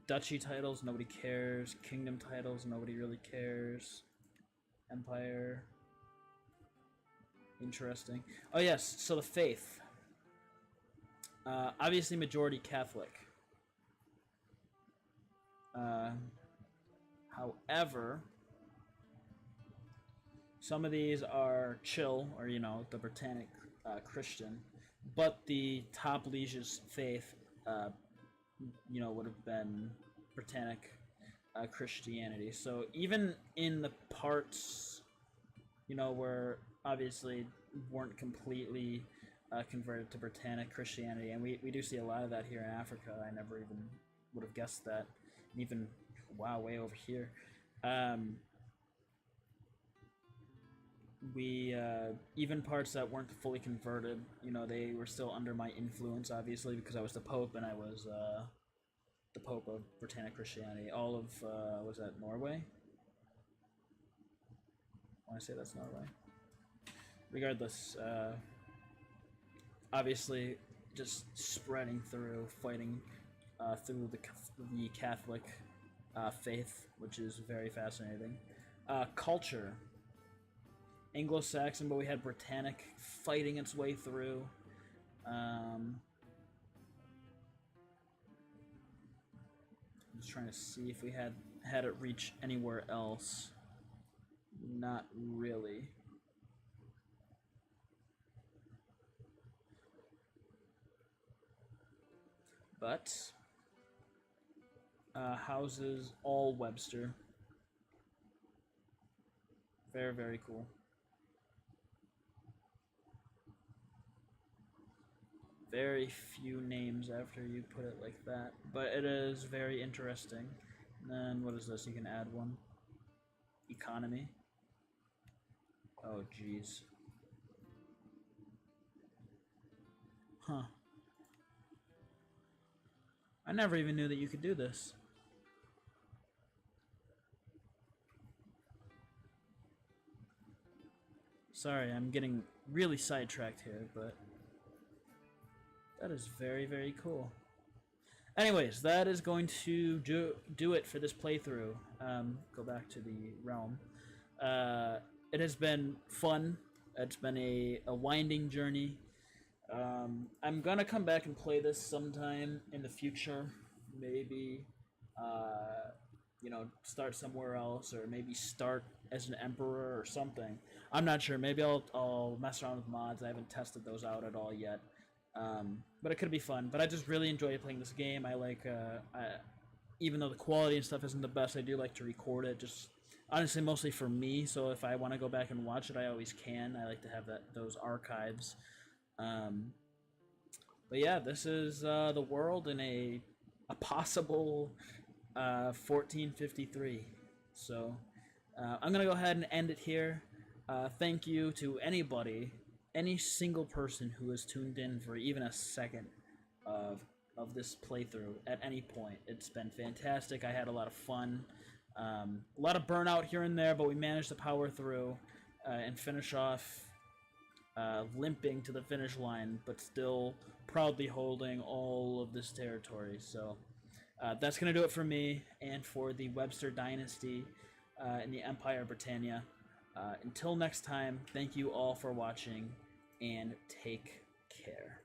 Duchy titles, nobody cares. Kingdom titles, nobody really cares. Empire. Interesting. Oh yes, so the faith. Obviously majority Catholic. However, some of these are chill, or you know, the Britannic Christian, but the top liege's faith, you know, would have been Britannic Christianity. So even in the parts, you know, where obviously weren't completely converted to Britannic Christianity, and we do see a lot of that here in Africa. I never even would have guessed that. And even, wow, way over here. We even parts that weren't fully converted, you know, they were still under my influence, obviously, because I was the Pope and I was the Pope of Britannic Christianity. All of was that Norway? I want to say that's Norway. Regardless, obviously, just spreading through, fighting through the Catholic faith, which is very fascinating. Culture. Anglo-Saxon, but we had Britannic fighting its way through. I'm just trying to see if we had it reach anywhere else. Not really. But houses all Webster. Very, very cool. Very few names after you put it like that, but it is very interesting. And then what is this? You can add one. Economy. Oh, jeez. Huh. I never even knew that you could do this. Sorry, I'm getting really sidetracked here, but that is very, very cool. Anyways, that is going to do it for this playthrough. Go back to the realm. It has been fun. It's been a winding journey. I'm gonna come back and play this sometime in the future. Maybe, you know, start somewhere else, or maybe start as an emperor or something. I'm not sure. Maybe I'll mess around with mods. I haven't tested those out at all yet. But it could be fun. But I just really enjoy playing this game. I like, even though the quality and stuff isn't the best, I do like to record it. Just honestly, mostly for me. So if I want to go back and watch it, I always can. I like to have those archives. But yeah, this is the world in a possible 1453. So I'm gonna go ahead and end it here. Thank you to anybody, any single person who has tuned in for even a second of this playthrough at any point. It's been fantastic. I had a lot of fun, a lot of burnout here and there, but we managed to power through and finish off, limping to the finish line, but still proudly holding all of this territory. So that's going to do it for me and for the Webster dynasty in the Empire of Britannia. Until next time, thank you all for watching, and take care.